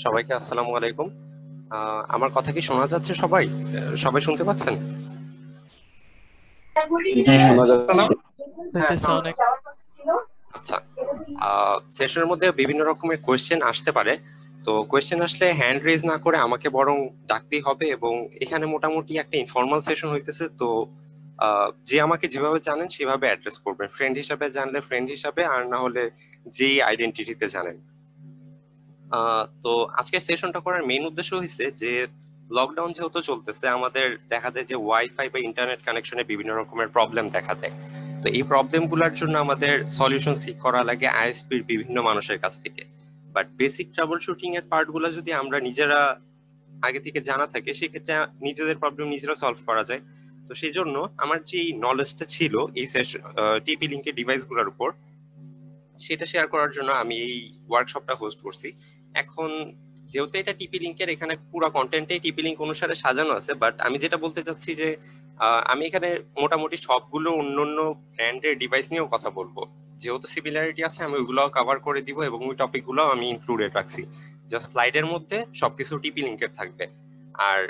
সবাইকে আসসালামু আলাইকুম। আমার কথা কি শোনা যাচ্ছে? সবাই সবাই শুনতে পাচ্ছেন? জি, হ্যাঁ, শোনা যাচ্ছে। হইতেছে অনেক। আচ্ছা। সেশনের মধ্যে বিভিন্ন রকমের কোয়েশ্চেন আসতে পারে। তো কোয়েশ্চেন আসলে হ্যান্ড রেজ না করে আমাকে বরং ডাকতেই হবে, এবং এখানে মোটামুটি একটা ইনফর্মাল সেশন হইতেছে। তো যে আমাকে যেভাবে জানেন সেভাবে অ্যাড্রেস করবেন, ফ্রেন্ড হিসাবে জানলে ফ্রেন্ড হিসাবে, আর না হলে যেই আইডেন্টিটিতে জানেন। তো আজকের সেশনটা করার মেইন উদ্দেশ্য হয়েছে যে লকডাউন যেহেতু চলতেছে, আমাদের দেখা যায় যে ওয়াইফাই বা ইন্টারনেট কানেকশনে বিভিন্ন রকমের প্রবলেম দেখা দেয়। তো এই প্রবলেম গুলার জন্য আমাদের সলিউশন সিক করা লাগে আইএসপির বিভিন্ন মানুষের কাছ থেকে। বাট বেসিক ট্রাবল শুটিং এর পার্ট গুলা যদি আমরা নিজেরা আগে থেকে জানা থাকে, সেক্ষেত্রে নিজেদের প্রবলেম নিজেরা সলভ করা যায়। তো সেই জন্য আমার যে নলেজটা ছিল এই টিপি লিঙ্কের ডিভাইস গুলোর উপর, সেটা শেয়ার করার জন্য আমি এই ওয়ার্কশপটা হোস্ট করছি। এখন যেহেতু এটা টিপি লিংকের, এখানে পুরো কন্টেন্টে টিপি লিংক অনুসারে সাজানো আছে, বাট আমি যেটা বলতে চাচ্ছি যে আমি এখানে মোটামুটি সবগুলো অন্যান্য ব্র্যান্ডের ডিভাইস নিয়েও কথা বলবো। যেহেতু সিমিলারিটি আছে, আমি ওইগুলোও কভার করে দিব, এবং ওই টপিক গুলো আমি ইনক্লুডেড রাখছি। জাস্ট স্লাইডের মধ্যে সবকিছু টিপি লিংকের থাকবে। আর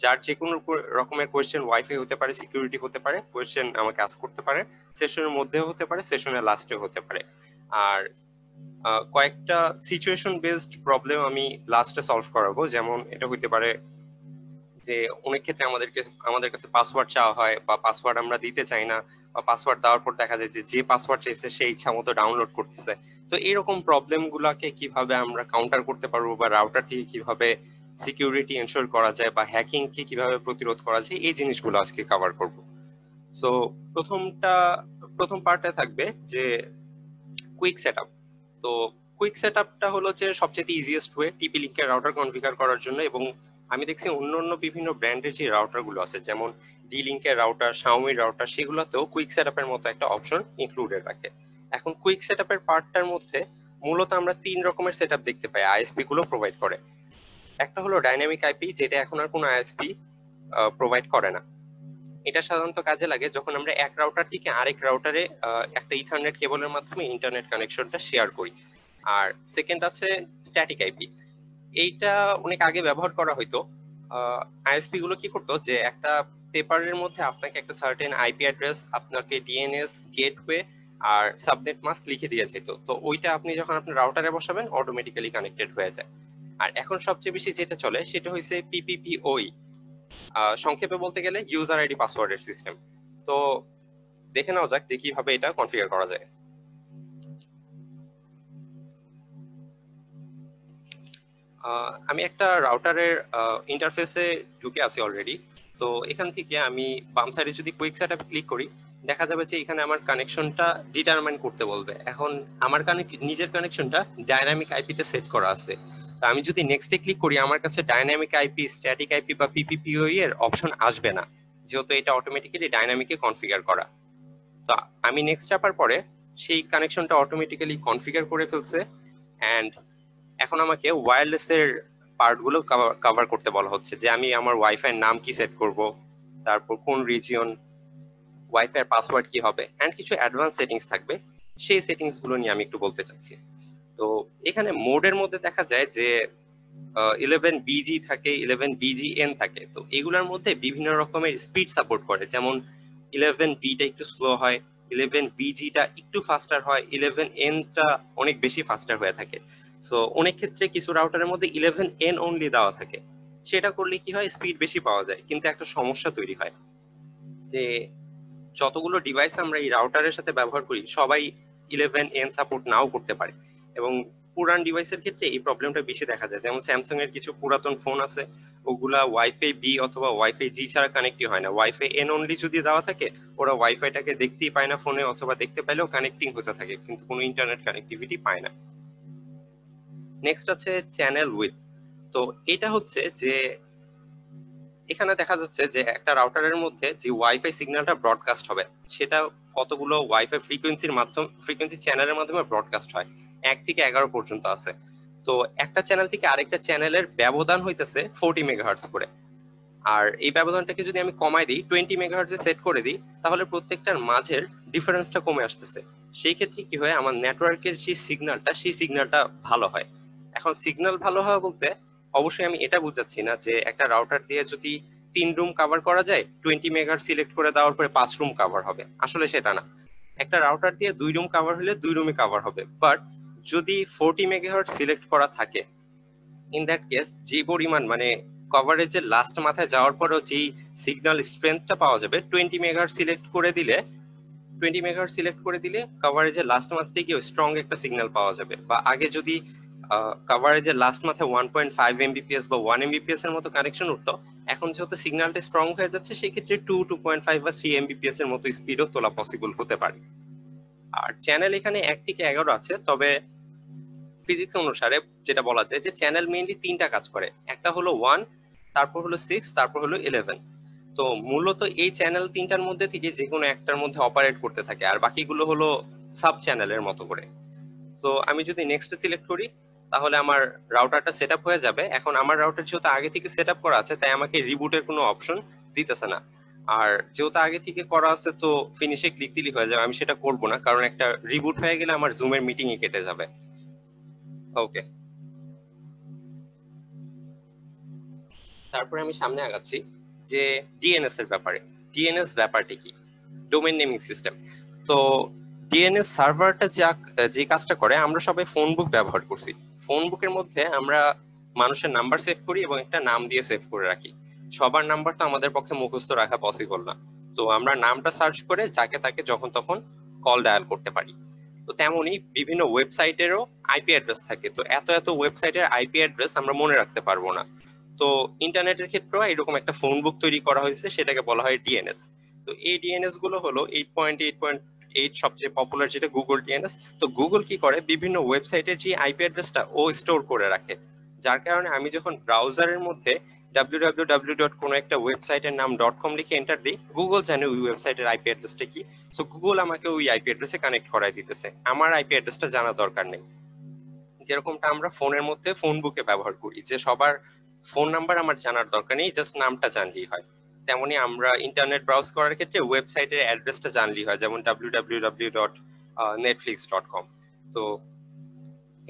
যার যে কোনো রকমের কোয়েশ্চেন, ওয়াইফাই হতে পারে, সিকিউরিটি হতে পারে, কোয়েশ্চেন আমাকে আস্ক করতে পারে। সেশনের মধ্যেও হতে পারে, সেশনের লাস্টে হতে পারে। আর কয়েকটা সিচুয়েশন বেসড প্রবলেম আমি লাস্টে সলভ করাবো। যেমন এটা হইতে পারে যে অনেক ক্ষেত্রে আমাদের কাছে পাসওয়ার্ড চাওয়া হয়, বা পাসওয়ার্ড আমরা দিতে চাই না, বা পাসওয়ার্ড দেওয়ার পর দেখা যায় যে যে পাসওয়ার্ড চাইছে সে ইচ্ছা মতো ডাউনলোড করতেছে। তো এরকম প্রবলেম গুলাকে কিভাবে আমরা কাউন্টার করতে পারবো, বা রাউটার থেকে কিভাবে সিকিউরিটি এনশোর করা যায়, বা হ্যাকিং কে কিভাবে প্রতিরোধ করা যায়, এই জিনিসগুলো আজকে কভার করব। সো প্রথমটা প্রথম পার্টে থাকবে যে কুইক সেটআপ। তো কুইক সেটআপটা হলো যে সবচেয়ে ইজিয়েস্ট ওয়ে টিপি লিংকের রাউটার কনফিগার করার জন্য। এবং আমি দেখছি অন্য বিভিন্ন ব্র্যান্ডের যে রাউটার গুলো আছে, যেমন ডি লিংকের রাউটার, শাওমির রাউটার, সেগুলোতেও কুইক সেটআপের মতো একটা অপশন ইনক্লুডেড রাখে। এখন কুইক সেটআপের পার্টটার মধ্যে মূলত আমরা তিন রকমের সেটআপ দেখতে পাই আইএসপি গুলো প্রোভাইড করে। একটা হলো ডাইনামিক আইপি, যেটা এখন আর কোনো আইএসপি প্রোভাইড করে না। এটা সাধারণত কাজে লাগে যখন আমরা এক রাউটার থেকে আরেক রাউটারে একটা ইথারনেট কেবলের মাধ্যমে ইন্টারনেট কানেকশনটা শেয়ার করি। আর সেকেন্ড আছে স্ট্যাটিক আইপি। এইটা অনেক আগে ব্যবহার করা হইতো। আইএসপি গুলো কি করতো যে একটা পেপারের মধ্যে আপনাকে একটা সার্টেন আইপি অ্যাড্রেস, আপনাকে ডিএনএস, গেটওয়ে আর সাবনেট মাস্ক লিখে দিয়ে যেত। তো ওইটা আপনি যখন আপনার রাউটারে বসাবেন অটোমেটিক্যালি কানেক্টেড হয়ে যায়। আর এখন সবচেয়ে বেশি যেটা চলে সেটা হচ্ছে পিপিপিওই। সংক্ষেপে বলতে গেলে ইউজার আইডি পাসওয়ার্ডের সিস্টেম। তো দেখে নেওয়া যাক যে কিভাবে এটা কনফিগার করা যায়। আমি একটা রাউটারের ইন্টারফেসে ঢুকে আছি অলরেডি। তো এখান থেকে আমি বাম সাইডে যদি কুইক সেটআপে ক্লিক করি, দেখা যাবে যে এখানে আমার কানেকশনটা ডিটারমাইন করতে বলবে। এখন আমার নিজের কানেকশনটা ডাইনামিক আইপিতে সেট করা আছে। তো আমি যদি নেক্সটে ক্লিক করি, আমার কাছে ডাইনামিক আইপি, স্ট্যাটিক আইপি বা পিপিপিওই এর অপশন আসবে না, যেহেতু এটা অটোমেটিক্যালি ডাইনামিকে কনফিগার করা। তো আমি নেক্সট চাপার পরে সেই কানেকশনটা অটোমেটিক্যালি কনফিগার করে ফেলছে। এন্ড এখন আমাকে ওয়্যারলেস এর পার্ট গুলো কভার করতে বলা হচ্ছে, যে আমি আমার ওয়াইফাই নাম কি সেট করব, তারপর কোন রিজিয়ন, ওয়াইফাই এর পাসওয়ার্ড কি হবে, এন্ড কিছু অ্যাডভান্স সেটিংস থাকবে। সেই সেটিংস গুলো নিয়ে আমি একটু বলতে চাচ্ছি। তো এখানে মোডের মধ্যে দেখা যায় যে 11 BG থাকে, 11 BGN থাকে। তো এগুলোর মধ্যে বিভিন্ন রকমের স্পিড সাপোর্ট করে, যেমন 11B টা একটু স্লো হয়, 11BG টা একটু ফাস্টার হয়, 11N টা অনেক বেশি ফাস্টার হয়ে থাকে। সো অনেক ক্ষেত্রে কিছু রাউটারের মধ্যে 11N অনলি দেওয়া থাকে। সেটা করলে কি হয়, স্পিড বেশি পাওয়া যায়, কিন্তু একটা সমস্যা তৈরি হয় যে যতগুলো ডিভাইস আমরা এই রাউটারের সাথে ব্যবহার করি সবাই 11N সাপোর্ট নাও করতে পারে। এবং পুরান ডিভাইসের ক্ষেত্রে এই প্রবলেমটা বেশি দেখা যায়। যেমন স্যামসাং এর কিছু পুরাতন ফোন আছে, ওগুলা ওয়াইফাই বি অথবা ওয়াইফাই জি ছাড়া কানেক্টই হয় না। ওয়াইফাই এন অনলি যদি দেওয়া থাকে, ওরা ওয়াইফাইটাকে দেখতেই পায় না ফোনে, অথবা দেখতে পাইলেও কানেক্টিং হতে থাকে কিন্তু কোনো ইন্টারনেট কানেক্টিভিটি পায় না। নেক্সট আছে চ্যানেল উইথ। তো এটা হচ্ছে যে এখানে দেখা যাচ্ছে যে একটা রাউটারের মধ্যে যে ওয়াইফাই সিগন্যালটা ব্রডকাস্ট হবে, সেটা কতগুলো ওয়াইফাই ফ্রিকোয়েন্সি চ্যানেলের মাধ্যমে ব্রডকাস্ট হয়। 1 থেকে 11 পর্যন্ত আছে। তো একটা চ্যানেল থেকে আরেকটা চ্যানেলের ব্যবধান হইতেছে 40 মেগাহার্টজ করে। আর এই ব্যবধানটাকে যদি আমি কমাই দিই, 20 মেগাহার্টজে সেট করে দিই, তাহলে প্রত্যেকটার মাঝের ডিফারেন্সটা কমে আসতেছে। সেই ক্ষেত্রে কি হয়, আমার নেটওয়ার্কের সেই সিগন্যালটা ভালো হয়। এখন সিগন্যাল ভালো হয় বলতে অবশ্যই আমি এটা বুঝাচ্ছি না যে একটা রাউটার দিয়ে যদি 3 রুম কভার করা যায় 20 মেগাহার্টজ সিলেক্ট করে দেওয়ার পরে 5 রুম কভার হবে, আসলে সেটা না। একটা রাউটার দিয়ে 2 রুম কভার হলে 2 রুমই কভার হবে, বাট যদি 40 মেগাহার্টজ সিলেক্ট করা থাকে, ইন দ্যাট কেস যে পরিমাণ মানে কভারেজের লাস্ট মাথায় যাওয়ার পরেও যেই সিগন্যাল স্ট্রেংথটা পাওয়া যাবে 20 মেগাহার্টজ সিলেক্ট করে দিলে কভারেজের লাস্ট মাথা থেকে স্ট্রং একটা সিগন্যাল পাওয়া যাবে। বা আগে যদি কভারেজের লাস্ট মাথায় 1.5 এমবিপিএস বা 1 এমবিপিএস এর মতো কানেকশন উঠতো, এখন যেহেতু সিগন্যালটা স্ট্রং হয়ে যাচ্ছে সেক্ষেত্রে 2.5 বা 3 এমবিপিএস এর মতো স্পিডও তোলা পসিবল হতে পারে। আর চ্যানেল এখানে 1 থেকে 11 আছে, তবে ফিজিক্স অনুসারে যেটা বলা যায় যে চ্যানেল মেইনলি 3টা কাজ করে, একটা হলো 1, তারপর হলো 6, তারপর হলো 11। তো মূলত এই চ্যানেল 3টার মধ্যে থেকে যে কোনো একটার মধ্যে অপারেট করতে থাকে, আর বাকিগুলো হলো সাব চ্যানেলের মতো করে। তো আমি যদি নেক্সট সিলেক্ট করি তাহলে আমার রাউটারটা সেট আপ হয়ে যাবে। এখন আমার রাউটার যেহেতু আগে থেকে সেট আপ করা আছে তাই আমাকে রিবুটের কোনো অপশন দিতেছে না। আর যেহেতু আগে থেকে করা আছে তো ফিনিশে ক্লিক দিলেই হয়ে যাবে, আমি সেটা করব না কারণ একটা রিবুট হয়ে গেলে আমার জুমের মিটিং এ কেটে যাবে। ওকে, তারপরে আমি সামনে আগাচ্ছি যে ডিএনএস এর ব্যাপারে। ডিএনএস ব্যাপারটা কি? Domain naming system. তো ডিএনএস সার্ভারটা যে কাজটা করে, আমরা সবাই ফোন বুক ব্যবহার করছি। ফোন বুকের মধ্যে আমরা মানুষের নাম্বার সেভ করি এবং একটা নাম দিয়ে সেভ করে রাখি। সবার নাম্বার তো আমাদের পক্ষে মুখস্থ রাখা পসিবল না, তো আমরা নামটা সার্চ করে যাকে তাকে যখন তখন কল ডায়াল করতে পারি। তো তেমনি বিভিন্ন ওয়েবসাইটেরও আইপি অ্যাড্রেস থাকে, তো এত এত ওয়েবসাইটের আইপি অ্যাড্রেস আমরা মনে রাখতে পারবো না। তো ইন্টারনেটের ক্ষেত্রেও এরকম একটা ফোন বুক তৈরি করা হয়েছে, সেটাকে বলা হয় ডিএনএস। তো এই ডিএনএস গুলো হলো 8.8.8 সবচেয়ে পপুলার, যেটা গুগল ডিএনএস। তো গুগল কি করে, বিভিন্ন ওয়েবসাইটের যে আইপি অ্যাড্রেসটা ও স্টোর করে রাখে, যার কারণে আমি যখন ব্রাউজারের মধ্যে www ডট কোনো একটা ওয়েবসাইটের নাম .com লিখে এন্টার দিই, গুগল জানে ওই ওয়েবসাইটের আইপি অ্যাড্রেসটা কি। সো গুগল আমাকে ওই আইপি অ্যাড্রেসে কানেক্ট করাই দিতেছে, আমার আইপি অ্যাড্রেসটা জানা দরকার নেই। যেরকমটা আমরা ফোনের মধ্যে ফোন বুকে ব্যবহার করি যে সবার ফোন নাম্বার আমার জানার দরকার নেই, জাস্ট নামটা জানলেই হয়। তেমনি আমরা ইন্টারনেট ব্রাউজ করার ক্ষেত্রে ওয়েবসাইটের অ্যাড্রেসটা জানলেই হয়, যেমন www.netflix.com। তো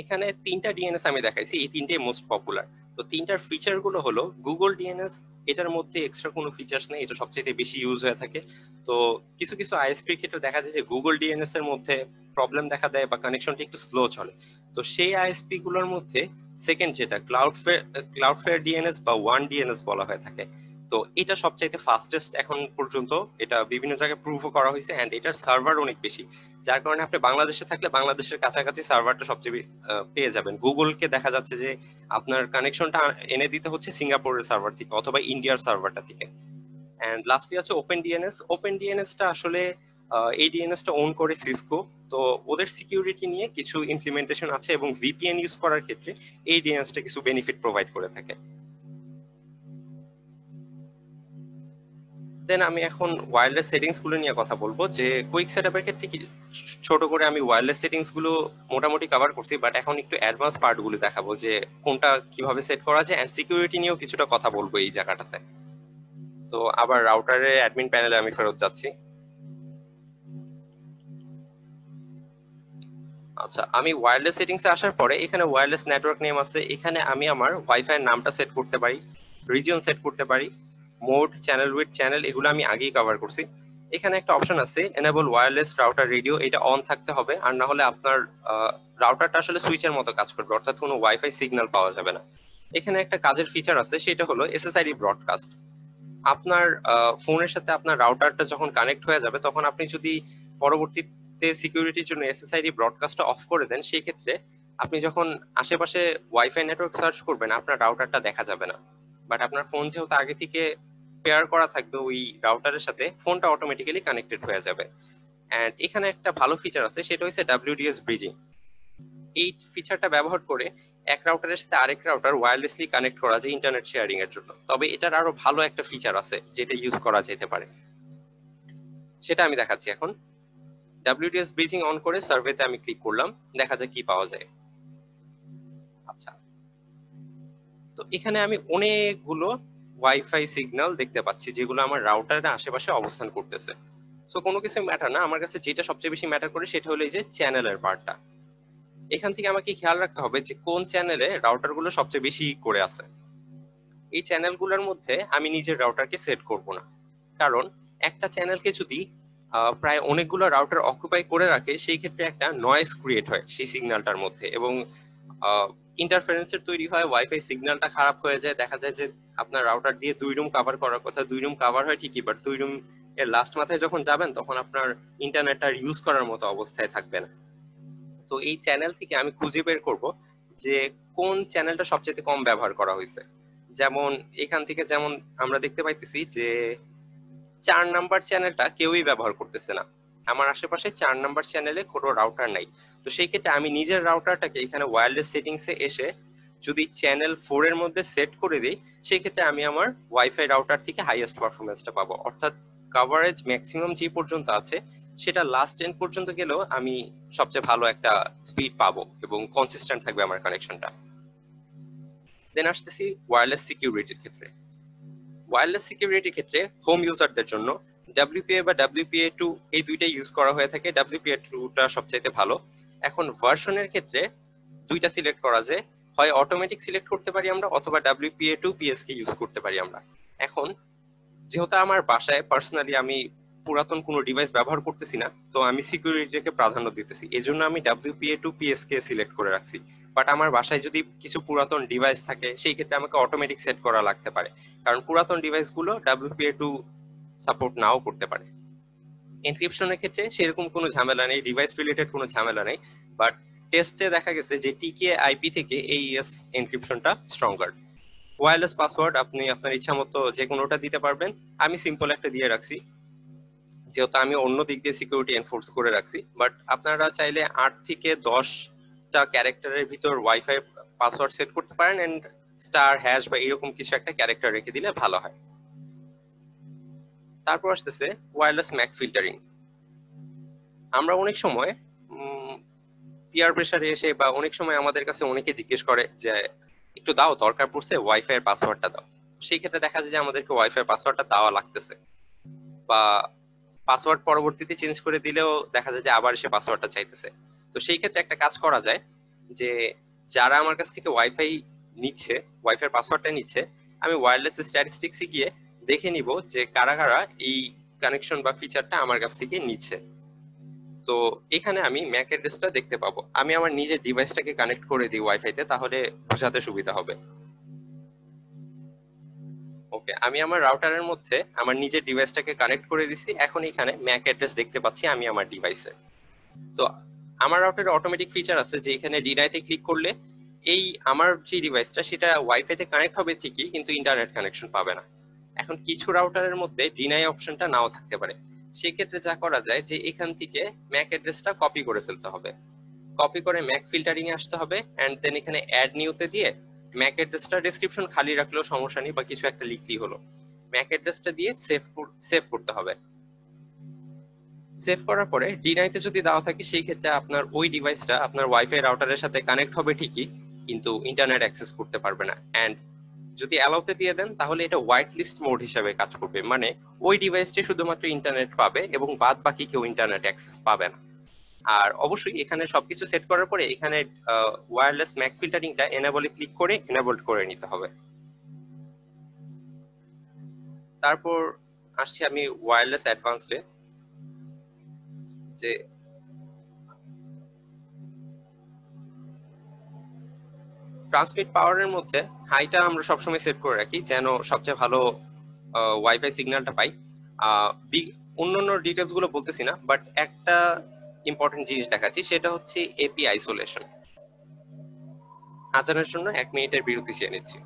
এখানে 3টা ডিএনএস আমি দেখাইছি, এই 3টাই মোস্ট পপুলার। তো 3টার ফিচার গুলো হলো গুগল ডিএনএস, এটার মধ্যে এক্সট্রা কোনো ফিচার্স নেই, এটা সবচেয়ে বেশি ইউজ হয়ে থাকে। তো কিছু কিছু আইএসপির ক্ষেত্রে দেখা যায় যে গুগল ডিএনএস এর মধ্যে প্রবলেম দেখা দেয় বা কানেকশনটা একটু স্লো চলে। তো সেই আইএসপি গুলোর মধ্যে সেকেন্ড যেটা ক্লাউডফেয়ার ডিএনএস বা ওয়ান ডিএনএস বলা হয়ে থাকে, তো এটা সবচাইতে ফাস্টেস্ট এখন পর্যন্ত। এটা বিভিন্ন জায়গায় প্রুভও করা হয়েছে এন্ড এটার সার্ভার অনেক বেশি, যার কারণে আপনি বাংলাদেশে থাকলে বাংলাদেশের কাছাকাছি সার্ভারটা সবচেয়ে পেয়ে যাবেন। গুগলকে দেখা যাচ্ছে যে আপনার কানেকশনটা এনে দিতে হচ্ছে সিঙ্গাপুরের সার্ভার থেকে অথবা ইন্ডিয়ার সার্ভারটা থেকে। এন্ড লাস্টলি আছে ওপেন ডিএনএস। ওপেন ডিএনএস টা আসলে এই ডিএনএস টা ওন করে সিসকো, তো ওদের সিকিউরিটি নিয়ে কিছু ইমপ্লিমেন্টেশন আছে এবং ভিপিএন ইউজ করার ক্ষেত্রে এই ডিএনএস টা কিছু বেনিফিট প্রোভাইড করে থাকে। দেন আমি এখন ওয়্যারলেস সেটিংস গুলো নিয়ে কথা বলবো, যে কুইক সেটআপের ক্ষেত্রে কি ছোট করে আমি ওয়্যারলেস সেটিংস গুলো মোটামুটি কভার করছি, বাট এখন একটু অ্যাডভান্স পার্ট গুলো দেখাবো যে কোনটা কিভাবে সেট করা যায়, এন্ড সিকিউরিটি নিয়েও কিছুটা কথা বলবো এই জায়গাটাতে। তো আবার রাউটারের অ্যাডমিন প্যানেলে আমি ফেরত যাচ্ছি। আচ্ছা, আমি ওয়্যারলেস সেটিংসে আসার পরে এখানে ওয়্যারলেস নেটওয়ার্ক নেম আছে, এখানে আমি আমার ওয়াইফাই এর নামটা সেট করতে পারি, রিজিয়ন সেট করতে পারি, মোড, চ্যানেল উইডথ, চ্যানেল, এগুলো আমি আগেই কভার করছি। এখানে একটা অপশন আছে এনেবল ওয়্যারলেস রাউটার রেডিও, এটা অন থাকতে হবে, আর না হলে আপনার রাউটারটা আসলে সুইচের মতো কাজ করবে, অর্থাৎ কোনো ওয়াইফাই সিগন্যাল পাওয়া যাবে না। এখানে একটা কাজের ফিচার আছে, সেটা হলো এসএসআইডি ব্রডকাস্ট। আপনার ফোনের সাথে আপনার রাউটারটা যখন কানেক্ট হয়ে যাবে তখন আপনি যদি পরবর্তীতে সিকিউরিটির জন্য এসএসআইডি ব্রডকাস্টটা অফ করে দেন, সেই ক্ষেত্রে আপনি যখন আশেপাশে ওয়াইফাই নেটওয়ার্ক সার্চ করবেন আপনার রাউটারটা দেখা যাবে না। বাট আপনার ফোন যেহেতু আগে থেকে পেয়ার করা থাকবে ওই রাউটারের সাথে, ফোনটা অটোমেটিক্যালি কানেক্টেড হয়ে যাবে। এন্ড এখানে একটা ভালো ফিচার আছে, সেটা হচ্ছে ডাব্লিউডিএস ব্রিজিং। এই ফিচারটা ব্যবহার করে এক রাউটারের সাথে আরেক রাউটার ওয়্যারলেসলি কানেক্ট করা যায় ইন্টারনেট শেয়ারিং এর জন্য। তবে এটার আরো ভালো একটা ফিচার আছে যেটা ইউজ করা যেতে পারে, সেটা আমি দেখাচ্ছি এখন। ডাব্লিউডিএস ব্রিজিং অন করে সার্ভেতে আমি ক্লিক করলাম, দেখা যায় কি পাওয়া যায়। আচ্ছা, তো এখানে আমি অনেকগুলো ওয়াইফাই সিগন্যাল দেখতে পাচ্ছি যেগুলো আমার রাউটারের আশেপাশে অবস্থান করতেছে। সো কোনো কিছু ম্যাটার না, আমার কাছে যেটা সবচেয়ে বেশি ম্যাটার করে সেটা হলো এই যে চ্যানেলের পার্টটা। এখান থেকে আমাকে খেয়াল রাখতে হবে যে কোন চ্যানেলে রাউটার গুলো সবচেয়ে বেশি করে আছে। এই চ্যানেলগুলোর মধ্যে আমি নিজের রাউটারকে সেট করব না, কারণ একটা চ্যানেলকে যদি প্রায় অনেকগুলো রাউটার অকুপাই করে রাখে, সেই ক্ষেত্রে একটা নয়েজ ক্রিয়েট হয় সেই সিগন্যালটার মধ্যে, এবং ইন্টারফারেন্সের তৈরি হয়, ওয়াইফাই সিগন্যালটা খারাপ হয়ে যায়। দেখা যায় যে আপনার রাউটার দিয়ে 2 রুম কভার করার কথা, 2 রুম কভার হয় ঠিকই, বাট 2 রুম এর লাস্ট মাথায় যখন যাবেন তখন আপনার ইন্টারনেটটা ইউজ করার মতো অবস্থায় থাকবে না। তো এই চ্যানেল থেকে আমি খুঁজে বের করব যে কোন চ্যানেলটা সবচেয়ে কম ব্যবহার করা হয়েছে। যেমন এখান থেকে যেমন আমরা দেখতে পাইতেছি যে 4 নাম্বার চ্যানেলটা কেউই ব্যবহার করতেছে না। আমার আশেপাশে 4 নাম্বার চ্যানেলে কোনো রাউটার নাই। তো সেই ক্ষেত্রে আমি নিজের রাউটারটাকে এখানে ওয়্যারলেস সেটিংসে এসে যদি চ্যানেল 4 এর মধ্যে সেট করে দিই, সেই ক্ষেত্রে আমি আমার ওয়াইফাই রাউটার থেকে হাইয়েস্ট পারফরমেন্সটা পাবো। অর্থাৎ কভারেজ ম্যাক্সিমাম যে পর্যন্ত আছে সেটা লাস্ট 10 পর্যন্ত গেলেও আমি সবচেয়ে ভালো একটা স্পিড পাবো এবং কনসিস্টেন্ট থাকবে আমার কানেকশনটা। দেন আসতেছি ওয়্যারলেস সিকিউরিটির ক্ষেত্রে। ওয়্যারলেস সিকিউরিটির ক্ষেত্রে হোম ইউজারদের জন্য WPA বা WPA2 এই দুইটাই ইউজ করা হয়ে থাকে। WPA2টা সবচাইতে ভালো। এখন ভার্সনের ক্ষেত্রে দুইটা সিলেক্ট করা যায়, হয় অটোমেটিক সিলেক্ট করতে পারি আমরা, অথবা WPA2 PSK ইউজ করতে পারি আমরা। এখন যেহেতু আমার বাসায় পার্সোনালি আমি পুরাতন কোনো ডিভাইস ব্যবহার করতেছি না, তো আমি সিকিউরিটিকে প্রাধান্য দিতেছি, এই জন্য আমি WPA2 PSK সিলেক্ট করে রাখছি। বাট আমার বাসায় যদি কিছু পুরাতন ডিভাইস থাকে সেই ক্ষেত্রে আমাকে অটোমেটিক সেট করা লাগতে পারে, কারণ পুরাতন ডিভাইসগুলো WPA2 সাপোর্ট নাও করতে পারে। এনক্রিপশনের ক্ষেত্রে সেরকম কোনো ঝামেলা নেই, ডিভাইস রিলেটেড কোনো ঝামেলা নেই, বাট টেস্টে দেখা গেছে যে টিকে আইপি থেকে AES এনক্রিপশনটা স্ট্রঙ্গার। ওয়্যারলেস পাসওয়ার্ড আপনি আপনার ইচ্ছা মতো যে কোনোটা দিতে পারবেন। আমি সিম্পল একটা দিয়ে রাখছি, যেহেতু আমি অন্য দিক দিয়ে সিকিউরিটি এনফোর্স করে রাখছি। বাট আপনারা চাইলে 8 থেকে 10টা ক্যারেক্টারের ভিতর ওয়াইফাই পাসওয়ার্ড সেট করতে পারেন, এন্ড স্টার হ্যাশ বা এরকম কিছু একটা ক্যারেক্টার রেখে দিলে ভালো হয়। তারপর আসতেছে ওয়্যারলেস ম্যাক ফিল্টারিং। আমরা অনেক সময় পিয়ার প্রেসারে এসে বা অনেক সময় আমাদের কাছে অনেকে জিজ্ঞেস করে যে একটু দাও, দরকার পড়ছে ওয়াইফাই এর পাসওয়ার্ডটা দাও। সেই ক্ষেত্রে দেখা যায় যে আমাদেরকে ওয়াইফাই পাসওয়ার্ডটা দেওয়া লাগতেছে, বা পাসওয়ার্ড পরবর্তীতে চেঞ্জ করে দিলেও দেখা যায় যে আবার সে পাসওয়ার্ডটা চাইতেছে। তো সেই ক্ষেত্রে একটা কাজ করা যায় যে যারা আমার কাছ থেকে ওয়াইফাই নিচ্ছে, ওয়াইফাই পাসওয়ার্ডটা নিচ্ছে, আমি ওয়্যারলেস স্ট্যাটিস্টিক্সে গিয়ে দেখে নিব যে কারা কারা এই কানেকশন বা ফিচারটা আমার কাছ থেকে নিচ্ছে। তো এখানে আমি ম্যাক অ্যাড্রেসটা দেখতে পাবো। আমি আমার নিজের ডিভাইসটাকে কানেক্ট করে দিই ওয়াইফাইতে, তাহলে বোঝাতে সুবিধা হবে। ওকে, আমি আমার রাউটারের মধ্যে আমার নিজের ডিভাইসটাকে কানেক্ট করে দিছি। এখন এখানে ম্যাক অ্যাড্রেস দেখতে পাচ্ছি আমি আমার ডিভাইসে। তো আমার রাউটারে অটোমেটিক ফিচার আছে যে এখানে ডিনাইতে ক্লিক করলে এই আমার যে ডিভাইসটা সেটা ওয়াইফাইতে কানেক্ট হবে ঠিকই, কিন্তু ইন্টারনেট কানেকশন পাবে না। এখন কিছু রাউটারের মধ্যে ডিনাই অপশনটা নাও থাকতে পারে। সেই ক্ষেত্রে যা করা যায় যে এখান থেকে ম্যাক অ্যাড্রেসটা কপি করে ফেলতে হবে। কপি করে ম্যাক ফিল্টারিং এ আসতে হবে, এন্ড দেন এখানে অ্যাড নিউতে দিয়ে ম্যাক অ্যাড্রেসটা ডেসক্রিপশন খালি রাখলেও সমস্যা নেই, বা কিছু একটা লিখলেই হলো। ম্যাক অ্যাড্রেসটা দিয়ে সেভ করতে হবে। সেভ করার পরে ডিনাইতে যদি দেওয়া থাকে সেই ক্ষেত্রে আপনার ওই ডিভাইসটা আপনার ওয়াইফাই রাউটারের সাথে কানেক্ট হবে ঠিকই, কিন্তু ইন্টারনেট অ্যাক্সেস করতে পারবে না। এন্ড যদি অ্যালাউতে দিয়ে দেন তাহলে এটা হোয়াইট লিস্ট মোড হিসেবে কাজ করবে, মানে ওই ডিভাইসটি শুধুমাত্র ইন্টারনেট পাবে এবং বাদ বাকি কেউ ইন্টারনেট অ্যাক্সেস পাবে না। আর অবশ্যই এখানে সবকিছু সেট করার পরে এখানে ওয়্যারলেস ম্যাক ফিল্টারিংটা এনেবলে ক্লিক করে এনেবলড করে নিতে হবে। তারপর আসছি আমি ওয়্যারলেস অ্যাডভান্সডে, যে ট্রান্সমিট পাওয়ারের মধ্যে হাইটা আমরা সবসময় সেট করে রাখি যেন সবচেয়ে ভালো ওয়াইফাই সিগন্যালটা পাই। অন্যান্য ডিটেলস গুলো বলতেছি না, বাট একটা ইম্পর্টেন্ট জিনিস দেখাচ্ছি, সেটা হচ্ছে এপি আইসোলেশন। আজানের জন্য 1 মিনিটের বিরতি চেয়ে নিচ্ছি।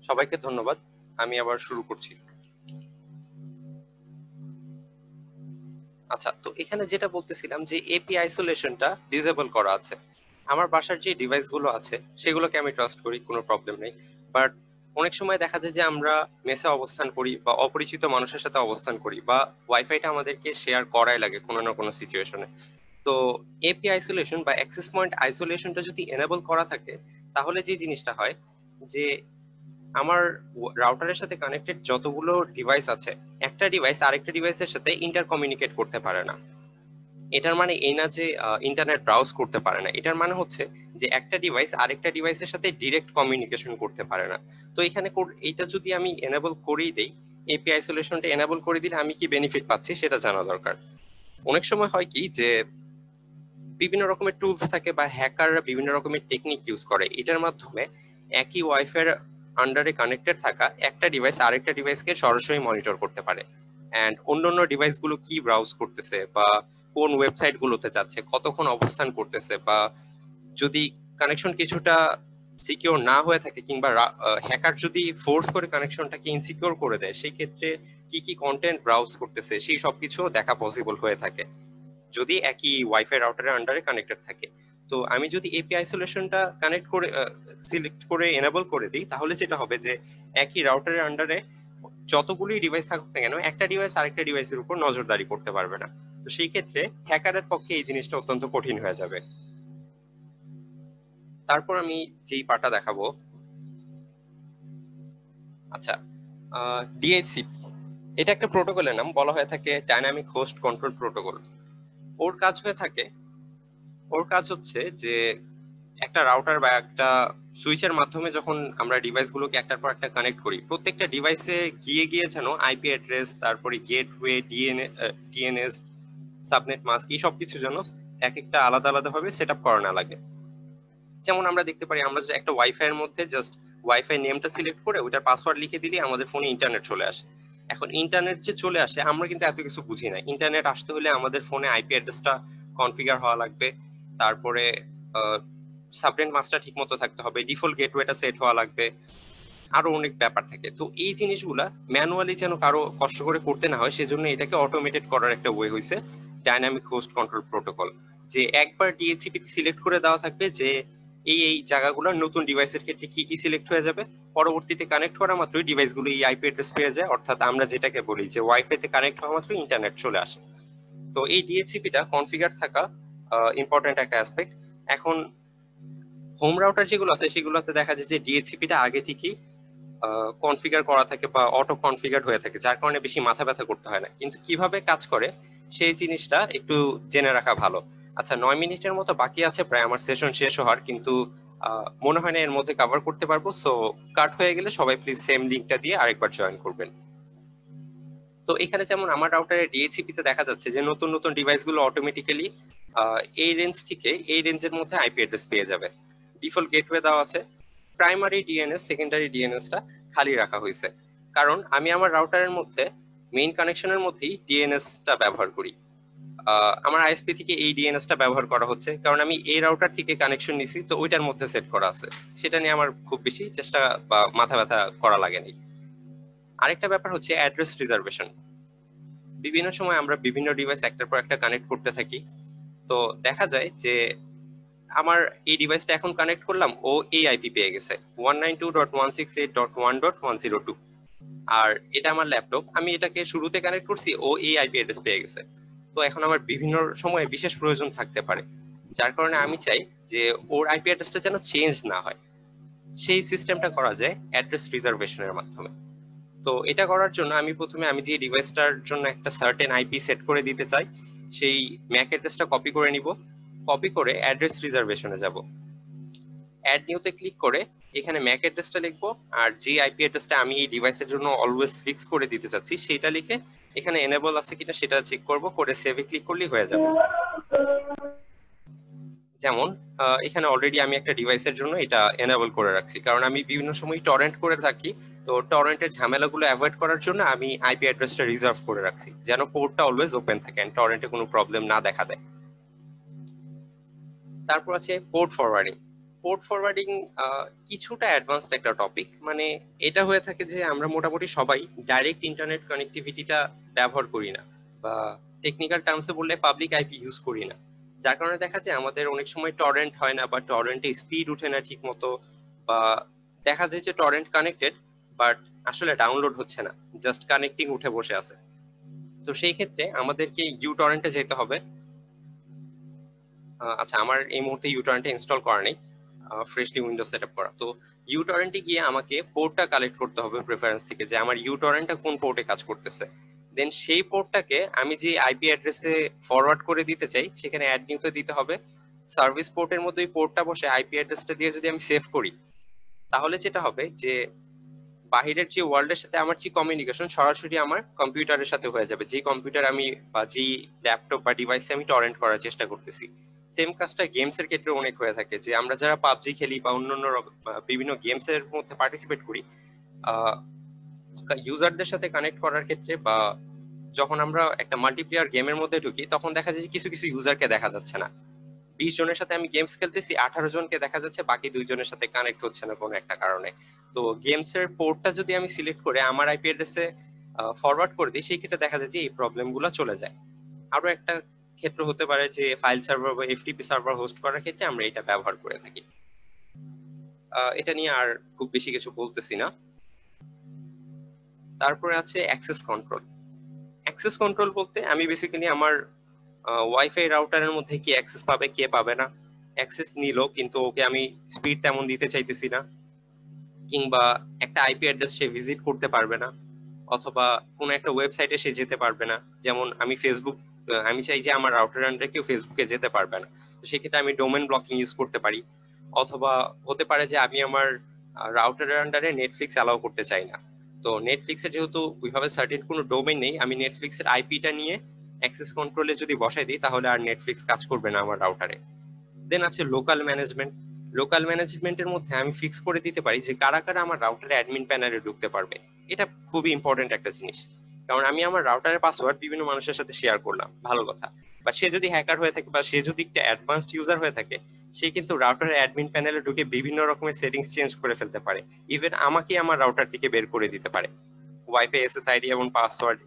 সবাইকে ধন্যবাদ। আমি আবার শুরু করছি। আচ্ছা, তো এখানে যেটা বলতেছিলাম যে এপি আইসোলেশনটা ডিসেবল করা আছে। আমার বাসার যে ডিভাইস গুলো আছে সেগুলোকে আমি ট্রাস্ট করি, কোনো প্রবলেম নেই। বাট অনেক সময় দেখা যায় যে আমরা মেসে অবস্থান করি বা অপরিচিত মানুষের সাথে অবস্থান করি, বা ওয়াইফাইটা আমাদেরকে শেয়ার করাই লাগে কোনো না কোনো সিচুয়েশনে। তো এপি আইসোলেশন বা অ্যাক্সেস পয়েন্ট আইসোলেশনটা যদি এনেবল করা থাকে, তাহলে যে জিনিসটা হয় যে আমার রাউটারের সাথে কানেক্টেড যতগুলো ডিভাইস আছে, একটা ডিভাইস আরেকটা ডিভাইসের সাথে ইন্টার কমিউনিকেট করতে পারে না। এটার মানে এই না যে ইন্টারনেট ব্রাউজ করতে পারে না, এটার মানে হচ্ছে যে একটা ডিভাইস আরেকটা ডিভাইসের সাথে ডিরেক্ট কমিউনিকেশন করতে পারে না। তো এখানে এইটা যদি আমি এনেবল করেই দেই, এপি আইসোলেশনটা এনেবল করে দিলে আমি কি বেনিফিট পাচ্ছি সেটা জানা দরকার। অনেক সময় হয় কি যে বিভিন্ন রকমের টুলস থাকে বা হ্যাকাররা বিভিন্ন রকমের টেকনিক ইউজ করে, এটার মাধ্যমে একই ওয়াইফাই আন্ডারে কানেক্টেড থাকা একটা ডিভাইস আরেকটা ডিভাইসকে সরাসরি মনিটর করতে পারে। এন্ড অন্যান্য ডিভাইস গুলো কি ব্রাউজ করতেছে বা কোন ওয়েবসাইট গুলোতে যাচ্ছে, কতক্ষণ অবস্থান করতেছে, বা যদি কানেকশন কিছুটা সিকিউর না হয়ে থাকে কিংবা হ্যাকার যদি ফোর্স করে কানেকশনটাকে ইনসিকিউর করে দেয়, সেই ক্ষেত্রে কি কি কন্টেন্ট ব্রাউজ করতেছে সেই সবকিছু দেখা পসিবল হয়ে থাকে যদি একই ওয়াইফাই রাউটারের আন্ডারে কানেক্টেড থাকে। তো আমি যদি এপি আইসোলেশনটা কানেক্ট করে সিলেক্ট করে এনেবল করে দিই, তাহলে যেটা হবে যে একই রাউটারের আন্ডারে যতগুলি ডিভাইস থাকুক না কেন, একটা ডিভাইস আরেকটা ডিভাইসের উপর নজরদারি করতে পারবে না। তো সেই ক্ষেত্রে হ্যাকারের পক্ষে এই জিনিসটা অত্যন্ত কঠিন হয়ে যাবে। তারপর আমি যেই পার্টটা দেখাবো, আচ্ছা, ডিএইচসিপি, এটা একটা প্রোটোকলের নাম, বলা হয়ে থাকে ডাইনামিক হোস্ট কন্ট্রোল প্রোটোকল। ওর কাজ হয়ে থাকে, ওর কাজ হচ্ছে যে একটা রাউটার বা একটা সুইচের মাধ্যমে যখন আমরা ডিভাইস গুলোকে একটার পর একটা কানেক্ট করি, প্রত্যেকটা ডিভাইসে গিয়ে গিয়ে যেন আইপি অ্যাড্রেস, তারপরে গেটওয়ে, ডিএনএস, সাবনেট মাস্ক, এই সব কিছু যেন এক একটা আলাদা আলাদা ভাবে সেট আপ করা না লাগে। যেমন আমরা দেখতে পারি, আমরা যে একটা ওয়াইফাই এর মধ্যে জাস্ট ওয়াইফাই নেমটা সিলেক্ট করে ওইটার পাসওয়ার্ড লিখে দিলে আমাদের ফোনে ইন্টারনেট চলে আসে। এখন ইন্টারনেট যে চলে আসে, আমরা কিন্তু এত কিছু বুঝি না। ইন্টারনেট আসতে হলে আমাদের ফোনে আইপি অ্যাড্রেসটা কনফিগার হওয়া লাগবে, তারপরে সাবনেট মাস্কটা ঠিক মতো থাকতে হবে, ডিফল্ট গেটওয়েটা সেট হওয়া লাগবে, আরো অনেক ব্যাপার থাকে। তো এই জিনিসগুলা ম্যানুয়ালি যেন কারো কষ্ট করে করতে না হয়, সেজন্য এটাকে অটোমেটেড করার একটা ওয়ে হয়েছে ডাইনামিক হোস্ট কন্ট্রোল প্রোটোকল। যে একবার ডিএইচসিপি সিলেক্ট করে দেওয়া থাকবে যে এই এই জায়গাগুলো নতুন ডিভাইসের ক্ষেত্রে কি কি সিলেক্ট হয়ে যাবে, পরবর্তীতে কানেক্ট করা মাত্রই ডিভাইসগুলো এই আইপি অ্যাড্রেস পেয়ে যায়, অর্থাৎ আমরা যেটাকে বলি যে ওয়াইফাই তে কানেক্ট হওয়া মাত্রই ইন্টারনেট চলে আসে। তো এই ডিএইচসিপিটা কনফিগার থাকা ইম্পর্টেন্ট একটা অ্যাসপেক্ট। এখন হোম রাউটার যেগুলো আছে সেগুলোতে দেখা যায় যে ডিএইচসিপিটা আগে থেকেই কনফিগার করা থাকে বা অটো কনফিগার হয়ে থাকে, যার কারণে বেশি মাথা ব্যথা করতে হয় না। কিন্তু কিভাবে কাজ করে সেই জিনিসটা একটু জেনে রাখা ভালো। আচ্ছা, 9 মিনিটের মতো বাকি আছে প্রায় আমার সেশন শেষ হওয়ার, কিন্তু মনে হয় না এর মধ্যে কভার করতে পারবো। সো কাট হয়ে গেলে সবাই প্লিজ সেম লিঙ্কটা দিয়ে আরেকবার জয়েন করবেন। তো এখানে যেমন আমার রাউটারে ডিএইচসিপি তে দেখা যাচ্ছে যে নতুন নতুন ডিভাইস গুলো অটোমেটিক্যালি এই রেঞ্জ থেকে এই রেঞ্জের মধ্যে আইপি অ্যাড্রেস পেয়ে যাবে। ডিফল্ট গেটওয়ে দেওয়া আছে, প্রাইমারি ডিএনএস সেকেন্ডারি ডিএনএস টা খালি রাখা হয়েছে, কারণ আমি আমার রাউটারের মধ্যে মেইন কানেকশনের মধ্যেই ডিএনএস টা ব্যবহার করি। আমার আইএসপি থেকে এই ডিএনএস টা ব্যবহার করা হচ্ছে কারণ আমি এই রাউটার থেকে কানেকশন নিছি, তো ওইটার মধ্যে সেট করা আছে। সেটা নিয়ে আমার খুব বেশি চেষ্টা বা মাথা ব্যথা করা লাগেনি। আরেকটা ব্যাপার হচ্ছে অ্যাড্রেস রিজার্ভেশন। বিভিন্ন সময় আমরা বিভিন্ন ডিভাইস একটার পর একটা কানেক্ট করতে থাকি। তো দেখা যায় যে আমার এই ডিভাইসটা এখন কানেক্ট করলাম, ও এই আইপি পেয়ে গেছে 192.168.1.102, আর এটা আমার ল্যাপটপ, আমি এটাকে শুরুতে কানেক্ট করছি, ও এই আইপি অ্যাড্রেস পেয়ে গেছে। তো এখন আমার বিভিন্ন সময়ে বিশেষ প্রয়োজন থাকতে পারে, যার কারণে আমি চাই যে ওর আইপি অ্যাড্রেসটা যেন চেঞ্জ না হয়। সেই সিস্টেমটা করা যায় অ্যাড্রেস রিজার্ভেশনের মাধ্যমে। তো এটা করার জন্য আমি প্রথমে আমি যে ডিভাইসটার জন্য একটা সার্টেন আইপি সেট করে দিতে চাই, সেই ম্যাক অ্যাড্রেসটা কপি করে নিব। কপি করে অ্যাড্রেস রিজার্ভেশনে যাব, অ্যাড নিউতে ক্লিক করে এখানে ম্যাক অ্যাড্রেসটা লিখবো, আর যে আইপি অ্যাড্রেসটা আমি এই ডিভাইসের জন্য অলওয়েজ ফিক্স করে দিতে চাচ্ছি সেটা লিখে এখানে এনেবল আছে কিনা সেটা চেক করব, করে সেভে ক্লিক করলেই হয়ে যাবে। যেমন এখানে অলরেডি আমি একটা ডিভাইসের জন্য এটা এনেবল করে রাখছি, কারণ আমি বিভিন্ন সময় টরেন্ট করে থাকি। তো টরেন্টের ঝামেলাগুলো অ্যাভয়েড করার জন্য আমি আইপি অ্যাড্রেসটা রিজার্ভ করে রাখছি, যেন পোর্টটা অলওয়েজ ওপেন থাকে, টরেন্টে কোনো প্রবলেম না দেখা দেয়। তারপর আছে পোর্ট ফরওয়ার্ডিং। পোর্ট ফরওয়ার্ডিং কিছুটা অ্যাডভান্সড একটা টপিক। মানে এটা হয়ে থাকে যে আমরা মোটামুটি সবাই ডাইরেক্ট ইন্টারনেট কানেক্টিভিটিটা ব্যবহার করি না, বা টেকনিক্যাল টার্মসে বললে পাবলিক আইপি ইউজ করি না, যার কারণে দেখা যায় আমাদের অনেক সময় টরেন্ট হয় না, বা টরেন্টে স্পিড উঠে না ঠিক মতো, বা দেখা যায় যে টরেন্ট কানেক্টেড বাট আসলে ডাউনলোড হচ্ছে না, জাস্ট কানেক্টিং উঠে বসে আছে। তো সেই ক্ষেত্রে আমাদেরকে ইউটরেন্টে যেতে হবে। আচ্ছা, আমার এই মুহূর্তে ইউটরেন্টে ইনস্টল করা নেই, ফ্রেশলি উইন্ডোজ সেটআপ করা। তো ইউটরেন্টে গিয়ে আমাকে পোর্টটা কালেক্ট করতে হবে প্রেফারেন্স থেকে, যে আমার ইউটরেন্টটা কোন পোর্টে কাজ করতেছে। দেন সেই পোর্টটাকে আমি যে আইপি অ্যাড্রেসে ফরওয়ার্ড করে দিতে চাই সেখানে অ্যাড নিউতে দিতে হবে। সার্ভিস পোর্টের মধ্যে ওই পোর্টটা বসে আইপি অ্যাড্রেসটা দিয়ে যদি আমি সেভ করি, তাহলে যেটা হবে যে বাহিরের যে ওয়ার্ল্ডের সাথে আমার যে কমিউনিকেশন সরাসরি আমার কম্পিউটারের সাথে হয়ে যাবে, যে কম্পিউটার আমি বা যেই ল্যাপটপ বা ডিভাইসে আমি টরেন্ট করার চেষ্টা করতেছি। সেম কাজটা গেমস এর ক্ষেত্রে অনেক হয়ে থাকে, যে আমরা যারা পাবজি খেলি বা অন্যান্য বিভিন্ন গেমস এর মধ্যে পার্টিসিপেট করি, ইউজারদের সাথে কানেক্ট করার ক্ষেত্রে বা যখন আমরা একটা মাল্টিপ্লেয়ার গেমের মধ্যে ঢুকি, তখন দেখা যায় যে কিছু কিছু ইউজারকে দেখা যাচ্ছে না। 20 জনের সাথে আমি গেমস খেলতেছি, 18 জনকে দেখা যাচ্ছে, বাকি 2 জনের সাথে কানেক্ট হচ্ছে না কোনো একটা কারণে। তো গেমস এর পোর্টটা যদি আমি সিলেক্ট করে আমার আইপি অ্যাড্রেসে ফরওয়ার্ড করে দিই, সেই ক্ষেত্রে দেখা যায় যে এই প্রবলেম গুলো চলে যায়। আরো একটা ক্ষেত্র হতে পারে যে ফাইল সার্ভার বা এফটিপি সার্ভার হোস্ট করার ক্ষেত্রে আমরা এটা ব্যবহার করে থাকি। এটা নিয়ে আর খুব বেশি কিছু বলতেছি না। তারপরে আছে অ্যাক্সেস কন্ট্রোল। অ্যাক্সেস কন্ট্রোল বলতে আমি বেসিক্যালি আমার ওয়াইফাই রাউটারের মধ্যে কি অ্যাক্সেস পাবে কে পাবে না, অ্যাক্সেস নিল কিন্তু ওকে আমি স্পিড তেমন দিতে চাইতেছি না, কিংবা একটা আইপি অ্যাড্রেস সে ভিজিট করতে পারবে না, অথবা কোনো একটা ওয়েবসাইটে সে যেতে পারবে না। যেমন আমি ফেসবুক, আমি চাই যে আমার রাউটার আন্ডারে কেউ ফেসবুকে যেতে পারবে না, তো সেক্ষেত্রে আমি ডোমেন ব্লকিং ইউজ করতে পারি। অথবা হতে পারে যে আমি আমার রাউটারের আন্ডারে নেটফ্লিক্স অ্যালাউ করতে চাই না। তো নেটফ্লিক্সের যেহেতু ওইভাবে সার্টেন কোনো ডোমেন নেই, আমি নেটফ্লিক্সের আইপিটা নিয়ে অ্যাক্সেস কন্ট্রোলে যদি বসাই দিই, তাহলে আর নেটফ্লিক্স কাজ করবে না আমার রাউটারে। দেন আছে লোকাল ম্যানেজমেন্ট। লোকাল ম্যানেজমেন্টের মধ্যে আমি ফিক্স করে দিতে পারি যে কারা কারা আমার রাউটারে অ্যাডমিন প্যানেলে ঢুকতে পারবে। এটা খুবই ইম্পর্টেন্ট একটা জিনিস, কারণ আমি আমার রাউটারের পাসওয়ার্ড বিভিন্ন মানুষের সাথে শেয়ার করলাম, ভালো কথা, বা সে যদি হ্যাকার হয়ে থাকে বা সে যদি একটা অ্যাডভান্সড ইউজার হয়ে থাকে, সে কিন্তু রাউটারের অ্যাডমিন প্যানেলে ঢুকে বিভিন্ন রকমের সেটিংস চেঞ্জ করে ফেলতে পারে। ইভেন আমাকে আমার রাউটার থেকে বের করে দিতে পারে, ওয়াইফাই এসএসআইডি এবং পাসওয়ার্ড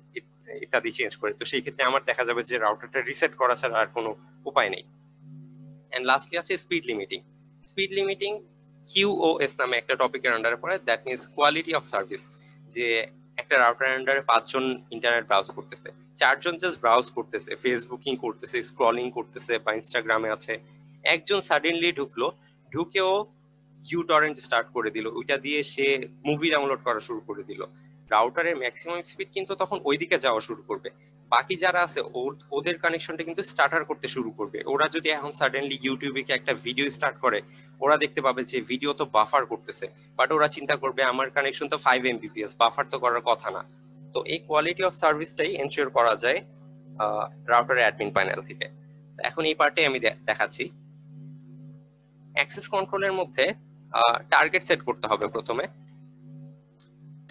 ইত্যাদি চেঞ্জ করে। তো সেই ক্ষেত্রে আমার দেখা যাবে যে রাউটারটা রিসেট করা ছাড়া আর কোনো উপায় নেই। এন্ড লাস্টলি আছে স্পিড লিমিটিং। স্পিড লিমিটিং কিউওএস নামে একটা টপিকের আন্ডারে পড়ে, that means quality of service. যে একটা রাউটার আন্ডারে 5 জন ইন্টারনেট ব্রাউজ করতেছে, 4 জন জাস্ট ব্রাউজ করতেছে, ফেসবুকিং করতেছে, স্ক্রলিং করতেছে, বা ইনস্টাগ্রামে আছে। একজন সাডেনলি ঢুকলো, ঢুকেও ইউটরেন্ট স্টার্ট করে দিল, ওইটা দিয়ে সে মুভি ডাউনলোড করা শুরু করে দিল। রাউটারের ম্যাক্সিমাম স্পিড কিন্তু তখন ওইদিকে যাওয়া শুরু করবে, বাকি যারা আছে ওদের কানেকশনটা কিন্তু স্টার্টার করতে শুরু করবে। ওরা যদি এখন সাডেনলি ইউটিউবে একটা ভিডিও স্টার্ট করে, ওরা দেখতে পাবে যে ভিডিও তো বাফার করতেছে, বাট ওরা চিন্তা করবে আমার কানেকশন তো 5 Mbps, বাফার তো করার কথা না। তো এই কোয়ালিটি অফ সার্ভিসটাই এনশিওর করা যায় রাউটারের অ্যাডমিন প্যানেল থেকে। এখন এই পার্টে আমি দেখাচ্ছি। অ্যাক্সেস কন্ট্রোলের মধ্যে টার্গেট সেট করতে হবে প্রথমে।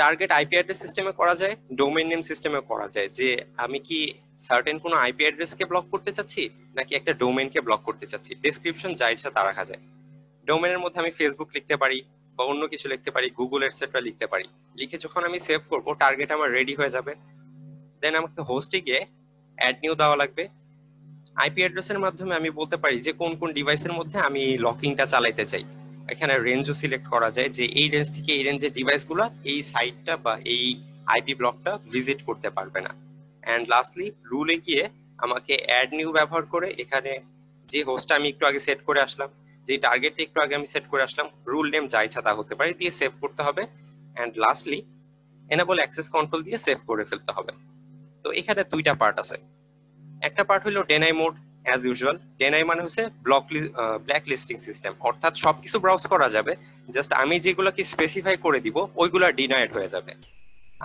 টার্গেট আইপি অ্যাড্রেস সিস্টেমে করা যায়, ডোমেইন নেম সিস্টেমে করা যায়, যে আমি কি সার্টেন কোনো আইপি অ্যাড্রেসকে ব্লক করতে চাচ্ছি নাকি একটা ডোমেইনকে ব্লক করতে চাচ্ছি। ডেসক্রিপশন যা ইচ্ছা তা রাখা যায়। ডোমেইনের মধ্যে আমি ফেসবুক লিখতে পারি বা অন্য কিছু লিখতে পারি, গুগল এটসেট্রা লিখতে পারি। লিখে যখন আমি সেভ করব, টার্গেট আমার রেডি হয়ে যাবে। দেন আমাকে হোস্টে গিয়ে অ্যাড নিউ দেওয়া লাগবে। আইপি অ্যাড্রেসের মাধ্যমে আমি বলতে পারি যে কোন কোন ডিভাইসের মধ্যে আমি লকিংটা চালাইতে চাই। এখানে রেঞ্জও সিলেক্ট করা যায়, যে এই রেঞ্জ থেকে এই রেঞ্জের ডিভাইসগুলো এই সাইটটা বা এই আইপি ব্লকটা ভিজিট করতে পারবে না। এন্ড লাস্টলি রুলে গিয়ে আমাকে অ্যাড নিউ ব্যবহার করে এখানে যে হোস্টটা আমি একটু আগে সেট করে আসলাম, যে টার্গেটটা একটু আগে আমি সেট করে আসলাম, রুল নেম যা ইচ্ছা তা হতে পারে, দিয়ে সেভ করতে হবে। And lastly enable access control দিয়ে সেভ করে ফেলতে হবে। তো এখানে দুইটা পার্ট আছে। একটা পার্ট হলো deny mode. As usual deny মানে হচ্ছে ব্ল্যাক লিস্টিং সিস্টেম, অর্থাৎ সবকিছু ব্রাউজ করা যাবে, জাস্ট আমি যেগুলোকে স্পেসিফাই করে দিব ওইগুলো ডিনাইড হয়ে যাবে।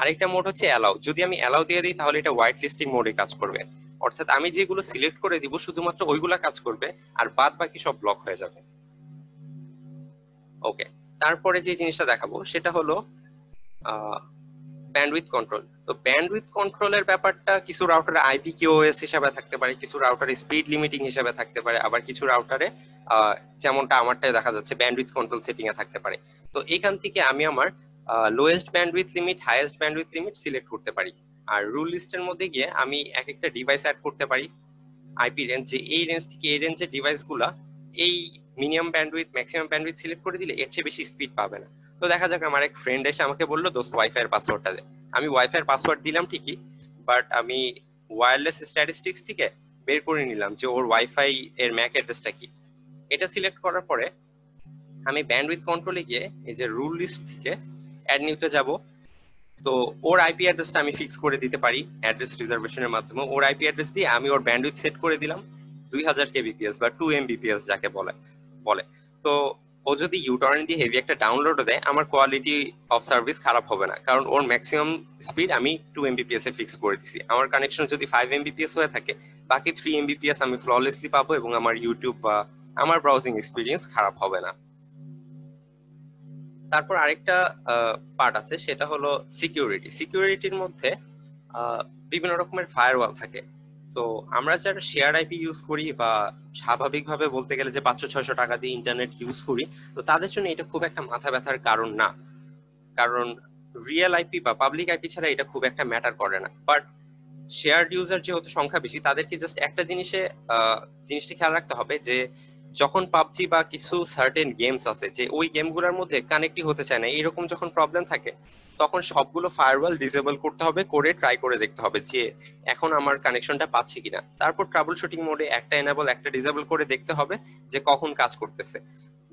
আরেকটা মোড হচ্ছে অ্যালাউ। যদি আমি অ্যালাউ দিয়ে দিই তাহলে এটা হোয়াইট লিস্টিং মোডে কাজ করবে, অর্থাৎ আমি যেগুলো সিলেক্ট করে দিব শুধুমাত্র ওইগুলা কাজ করবে, আর বাদ বাকি সব ব্লক হয়ে যাবে। ওকে, তারপরে যে জিনিসটা দেখাবো সেটা হলো ব্যান্ডউইথ কন্ট্রোল। তো ব্যান্ডউইথ কন্ট্রোলের ব্যাপারটা কিছু রাউটারে আইপি কিউওএস হিসেবে থাকতে পারে, কিছু রাউটারে স্পিড লিমিটিং হিসেবে থাকতে পারে, আবার কিছু রাউটারে যেমনটা আমারটায় দেখা যাচ্ছে ব্যান্ডউইথ কন্ট্রোল সেটিং এ থাকতে পারে। তো এখান থেকে আমি আমার lowest bandwidth limit, highest bandwidth limit select করতে পারি। আর রুল লিস্টের মধ্যে গিয়ে আমি এক একটা ডিভাইস অ্যাড করতে পারি আইপি রেঞ্জ, যে এই রেঞ্জ থেকে এই রেঞ্জের ডিভাইস গুলা এই minimum bandwidth maximum bandwidth select করে দিলে এর চেয়ে বেশি স্পিড পাবে না। তো দেখা যাক আমার এক ফ্রেন্ড এসে আমাকে বললো দোস্ত ওয়াইফাই এর পাসওয়ার্ডটা দে। আমি ওয়াইফাই এর পাসওয়ার্ড দিলাম ঠিকই, বাট আমি ওয়্যারলেস স্ট্যাটিস্টিক্স থেকে বের করে নিলাম যে ওর ওয়াইফাই এর ম্যাক অ্যাড্রেসটা কি। এটা সিলেক্ট করার পরে আমি ব্যান্ডউইথ কন্ট্রোলে গিয়ে এই যে রুল লিস্ট থেকে অ্যাড নিউতে যাব। তো ওর আইপি অ্যাড্রেসটা আমি ফিক্স করে দিতে পারি অ্যাড্রেস রিজার্ভেশনের মাধ্যমে। ওর আইপি অ্যাড্রেস দিয়ে আমি ওর ব্যান্ডউইথ সেট করে দিলাম 2000 কেবিপিএস বা 2 এমবিপিএস যাকে বলে বলে তো ও যদি ইউটর্ন দিয়ে হেভি একটা ডাউনলোড দেয় আমার কোয়ালিটি অফ সার্ভিস খারাপ হবে না, কারণ ওর ম্যাক্সিমাম স্পিড আমি 2 এমবিপিএস এ ফিক্স করে দিছি। আমার কানেকশন যদি 5 এমবিপিএস হয়ে থাকে বাকি 3 এমবিপিএস আমি ফ্ললেসলি পাবো এবং আমার ইউটিউব বা আমার ব্রাউজিং এক্সপিরিয়েন্স খারাপ হবে না। তারপর আরেকটা পার্ট আছে, সেটা হলো সিকিউরিটি। সিকিউরিটির মধ্যে আহ, বিভিন্ন রকমের ফায়ারওয়াল থাকে। তো আমরা যারা শেয়ার আইপি ইউজ করি বা স্বাভাবিকভাবে বলতে গেলে যে 500-600 টাকা দিয়ে ইন্টারনেট ইউজ করি, তো তাদের জন্য এটা খুব একটা মাথা ব্যথার কারণ না, কারণ রিয়েল আইপি বা পাবলিক আইপি ছাড়া এটা খুব একটা ম্যাটার করে না। বাট শেয়ার্ড ইউজার যেহেতু সংখ্যা বেশি, তাদেরকে জাস্ট একটা জিনিসটা খেয়াল রাখতে হবে যে যখন পাবজি বা কিছু সার্টেন গেমস আছে যে ওই গেমগুলোর মধ্যে কানেক্টই হতে চায় না, এরকম যখন প্রবলেম থাকে তখন সবগুলো ফায়ারওয়াল ডিসেবল করতে হবে, করে ট্রাই করে দেখতে হবে যে এখন আমার কানেকশনটা পাচ্ছি কিনা। তারপর ট্রাবল শুটিং মোডে একটা এনেবল একটা ডিসেবল করে দেখতে হবে যে কখন কাজ করতেছে।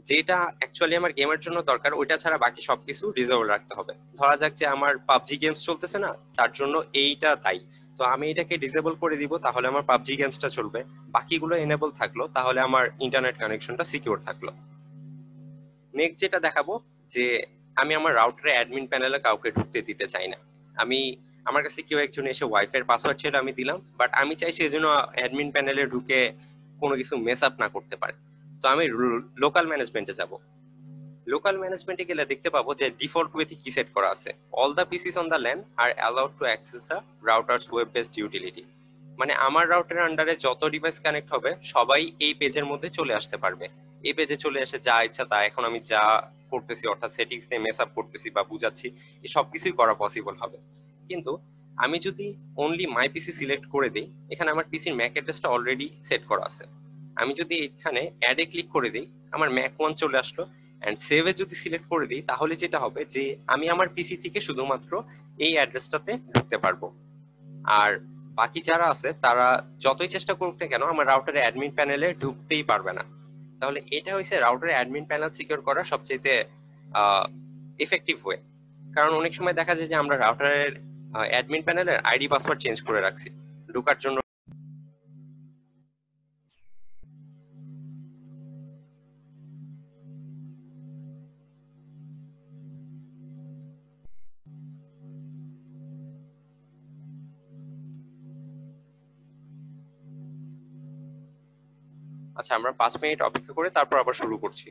যেটা অ্যাকচুয়ালি আমার গেমের জন্য দরকার ওইটা ছাড়া বাকি সবকিছু ডিসেবল রাখতে হবে। ধরা যাক যে আমার পাবজি গেমস চলতেছে না, তার জন্য এইটা তাই, তো আমি এটাকে ডিসেবল করে দিব, তাহলে আমার পাবজি গেমসটা চলবে। বাকিগুলো এনেবল থাকলো, তাহলে আমার ইন্টারনেট কানেকশনটা সিকিউর থাকলো। নেক্সট যেটা দেখাবো, যে আমি আমার রাউটারে অ্যাডমিন প্যানেলে কাউকে ঢুকতে দিতে চাই না। আমি আমার কাছে কেউ একজন এসে ওয়াইফাই এর পাসওয়ার্ড ছিল আমি দিলাম, বাট আমি চাই সে যেন অ্যাডমিন প্যানেলে ঢুকে কোনো কিছু মেস আপ না করতে পারে। তো আমি লোকাল ম্যানেজমেন্টে যাব। লোকাল ম্যানেজমেন্টে গেলে দেখতে পাবো যে ডিফল্ট ওয়েতে কি সেট করা আছে, all the PCs on the LAN are allowed to access the router's web based utility. মানে আমার রাউটারের আন্ডারে যত ডিভাইস কানেক্ট হবে সবাই এই পেজের মধ্যে চলে আসতে পারবে। এই পেজে চলে এসে যা ইচ্ছা তা এখন আমি যা করতেছি, অর্থাৎ সেটিংস নিয়ে মেস আপ করতেছি বা বুঝাচ্ছি, এই সবকিছুই করা পসিবল হবে। কিন্তু আমি যদি অনলি মাই পিসি সিলেক্ট করে দিই, এখানে আমার পিসির ম্যাক অ্যাড্রেসটা অলরেডি সেট করা আছে। আমি যদি এখানে অ্যাডে ক্লিক করে দিই আমার ম্যাক ওয়ান চলে আসলো, এন্ড সেভে যদি সিলেক্ট করে দিই তাহলে যেটা হবে যে আমি আমার পিসি থেকে শুধুমাত্র এই অ্যাড্রেসটাতে ঢুকতে পারবো। আর বাকি যারা আছে তারা যতই চেষ্টা করুক না কেন আমার রাউটারের অ্যাডমিন প্যানেলে ঢুকতেই পারবে না। তাহলে এটা হচ্ছে রাউটারের অ্যাডমিন প্যানেল সিকিউর করার সবচেয়ে এফেক্টিভ ওয়ে। কারণ অনেক সময় দেখা যায় যে আমরা রাউটারের অ্যাডমিন প্যানেলের আইডি পাসওয়ার্ড চেঞ্জ করে রাখছি ঢোকার জন্য। আচ্ছা, আমরা 5 মিনিট অপেক্ষা করে তারপর আবার শুরু করছি।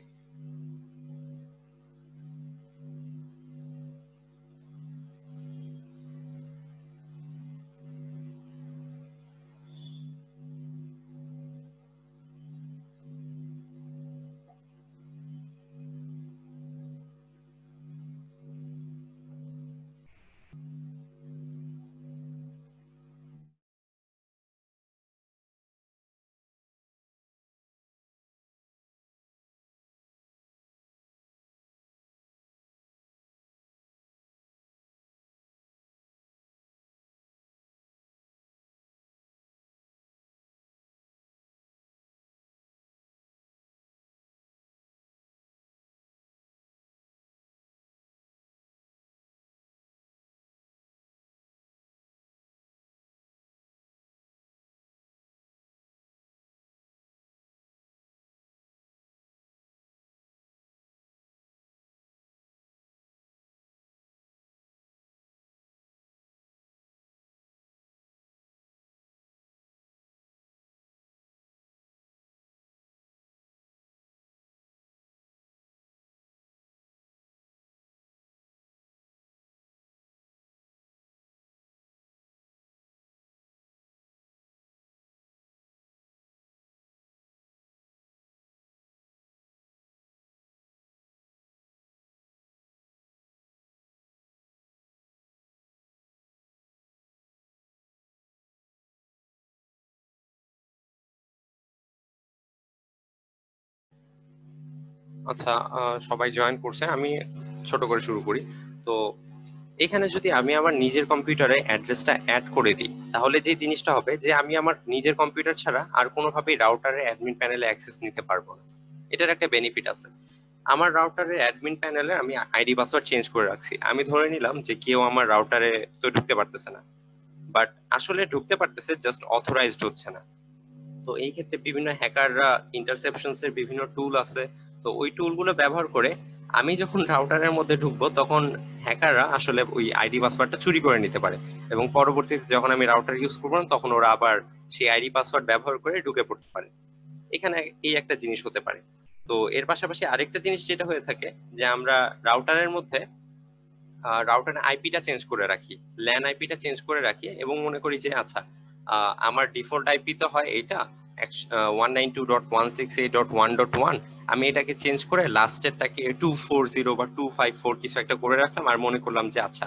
আচ্ছা, সবাই জয়েন করছে, আমি ছোট করে শুরু করি। তো এখানে যদি আমি আমার নিজের কম্পিউটারে অ্যাড্রেসটা অ্যাড করে দিই, তাহলে যে জিনিসটা হবে যে আমি আমার নিজের কম্পিউটার ছাড়া আর কোনোভাবেই রাউটারের অ্যাডমিন প্যানেলে অ্যাক্সেস নিতে পারবো না। এটার একটা বেনিফিট আছে। আমার রাউটারের অ্যাডমিন প্যানেলে আমি আইডি পাসওয়ার্ড চেঞ্জ করে রাখছি। আমি ধরে নিলাম যে কেউ আমার রাউটারে তো ঢুকতে পারতেছে না, বাট আসলে ঢুকতে পারতেছে, জাস্ট অথরাইজড হচ্ছে না। তো এই ক্ষেত্রে বিভিন্ন হ্যাকাররা ইন্টারসেপশনস এর বিভিন্ন টুল আছে। তো ওই টুলগুলো ব্যবহার করে আমি যখন রাউটারের মধ্যে ঢুকবো, তখন হ্যাকাররা আসলে ওই আইডি পাসওয়ার্ডটা চুরি করে নিতে পারে, এবং পরবর্তীতে যখন আমি রাউটার ইউজ করবো না, তখন ওরা আবার সেই আইডি পাসওয়ার্ড ব্যবহার করে ঢুকে পড়তে পারে। এখানে এই একটা জিনিস হতে পারে। তো এর পাশাপাশি আরেকটা জিনিস যেটা হয়ে থাকে, যে আমরা রাউটারের মধ্যে রাউটার আইপিটা চেঞ্জ করে রাখি, ল্যান আইপিটা চেঞ্জ করে রাখি, এবং মনে করি যে আচ্ছা, আমার ডিফল্ট আইপি তো হয় এটা 192.168.1.1, আমি এটাকে চেঞ্জ করে লাস্টেরটাকে 240 বা 254 কিছু একটা করে রাখলাম, আর মনে করলাম যে আচ্ছা,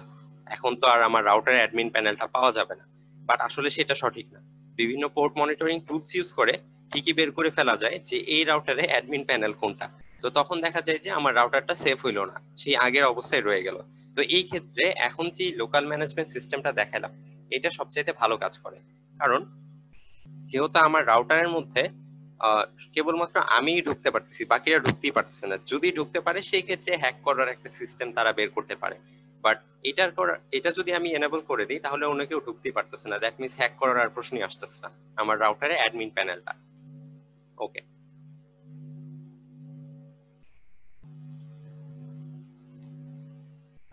এখন তো আর আমার রাউটারের অ্যাডমিন প্যানেলটা পাওয়া যাবে না। বাট আসলে সেটা সঠিক না। বিভিন্ন পোর্ট মনিটরিং টুলস ইউজ করে ঠিকই বের করে ফেলা যায় যে এই রাউটারে অ্যাডমিন প্যানেল কোনটা। তো তখন দেখা যায় যে আমার রাউটারটা সেফ হইলো না, সেই আগের অবস্থায় রয়ে গেল। তো এই ক্ষেত্রে এখন যে লোকাল ম্যানেজমেন্ট সিস্টেমটা দেখালাম, এটা সবচেয়ে ভালো কাজ করে। কারণ যেহেতু আমার রাউটারের মধ্যে আহ, কেবলমাত্র আমিই ঢুকতে পারতেছি, বাকিরা ঢুকতেই পারতেছে না। যদি ঢুকতে পারে সেই ক্ষেত্রে হ্যাক করার একটা সিস্টেম তারা বের করতে পারে। বাট এটা যদি আমি এনেবল করে দিই, তাহলে অন্য কেউ ঢুকতেই পারতেছে না। দ্যাট মিনস হ্যাক করার আর প্রশ্নই আসতেছে না আমার রাউটারে অ্যাডমিন প্যানেলটা। ওকে।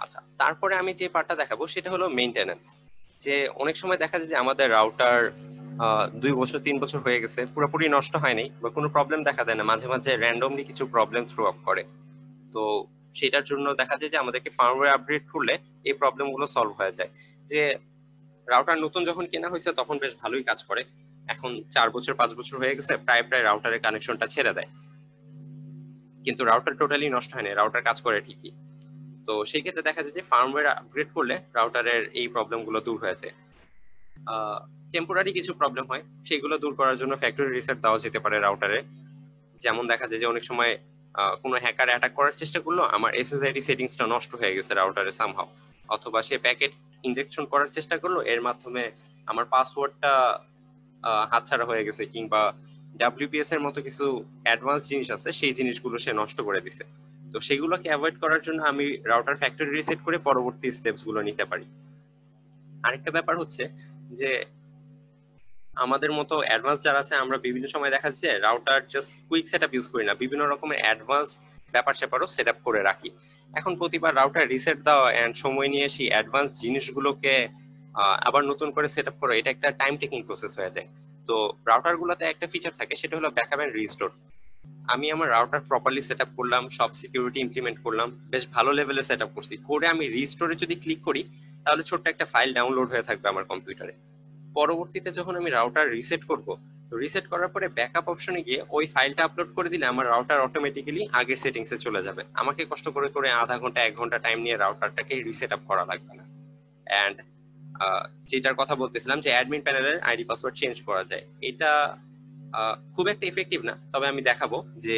আচ্ছা, তারপরে আমি যে পার্টটা দেখাবো সেটা হলো মেইনটেনেন্স। যে অনেক সময় দেখা যায় যে আমাদের রাউটার 2 বছর 3 বছর হয়ে গেছে, পুরোপুরি নষ্ট হয়নি বা কোনো প্রবলেম দেখা দেয় না, মাঝে মাঝে র্যান্ডমলি কিছু প্রবলেম থ্রো আপ করে। তো সেটার জন্য দেখা যায় যে আমাদেরকে ফার্মওয়্যার আপডেট করলে এই প্রবলেম গুলো সলভ হয়ে যায়। যে রাউটার নতুন যখন কেনা হয়েছে তখন বেশ ভালোই কাজ করে, এখন 4 বছর 5 বছর হয়ে গেছে, প্রায় প্রায় রাউটারের কানেকশনটা ছেড়ে দেয়, কিন্তু রাউটার টোটালি নষ্ট হয়নি, রাউটার কাজ করে ঠিকই। তো সেই ক্ষেত্রে দেখা যায় যে ফার্মওয়্যার আপগ্রেড করলে রাউটারের এই প্রবলেম গুলো দূর হয়ে যায়। টেম্পোরারি কিছু প্রবলেম হয়, সেগুলো দূর করার জন্য ফ্যাক্টরি রিসেট দেওয়া যেতে পারে রাউটারে। যেমন দেখা যায় যে অনেক সময় কোনো হ্যাকার অ্যাটাক করার চেষ্টা করলো, আমার এসএসআইডি সেটিংসটা নষ্ট হয়ে গেছে রাউটারে সামহাও, অথবা সে প্যাকেট ইনজেকশন করার চেষ্টা করলো, এর মাধ্যমে আমার পাসওয়ার্ডটা হাতছাড়া হয়ে গেছে, কিংবা ডাব্লিউপিএস এর মতো কিছু অ্যাডভান্স জিনিস আছে, সেই জিনিসগুলো সে নষ্ট করে দিছে। তো সেগুলোকে অ্যাভয়েড করার জন্য আমি রাউটার ফ্যাক্টরি রিসেট করে পরবর্তী স্টেপস গুলো নিতে পারি। আরেকটা ব্যাপার হচ্ছে যে আমাদের মতো অ্যাডভান্স যারা আছে, আমরা বিভিন্ন সময় দেখা যাচ্ছে router just quick setup use করি না, বিভিন্ন রকমের অ্যাডভান্স ব্যাপার স্যাপারও সেটআপ করে রাখি। এখন প্রতিবার রাউটার রিসেট দেওয়া এন্ড সময় নিয়ে সেই অ্যাডভান্স জিনিসগুলোকে আবার নতুন করে সেটআপ করা, এটা একটা টাইম টেকিং প্রসেস হয়ে যায়। তো রাউটার গুলোতে একটা ফিচার থাকে, সেটা হলো ব্যাকআপ এন্ড রিস্টোর। আমি আমার রাউটার প্রপারলি সেটআপ করলাম, সব সিকিউরিটি ইমপ্লিমেন্ট করলাম, বেশ ভালো লেভেলে সেটআপ করছি, করে আমি রিস্টোরে যদি ক্লিক করি, তাহলে ছোট্ট একটা ফাইল ডাউনলোড হয়ে থাকবে আমার কম্পিউটারে। পরবর্তীতে যখন আমি রাউটার রিসেট করব, তো রিসেট করার পরে ব্যাকআপ অপশনে গিয়ে ওই ফাইলটা আপলোড করে দিলে আমার রাউটার অটোমেটিক্যালি আগের সেটিংস এ চলে যাবে, আমাকে কষ্ট করে করে আধা ঘন্টা 1 ঘন্টা টাইম নিয়ে রাউটারটাকে রিসেট আপ করা লাগবে না। এন্ড যেটার কথা বলতেছিলাম যে অ্যাডমিন প্যানেলের আইডি পাসওয়ার্ড চেঞ্জ করা যায়, এটা খুব একটা ইফেক্টিভ না, তবে আমি দেখাবো যে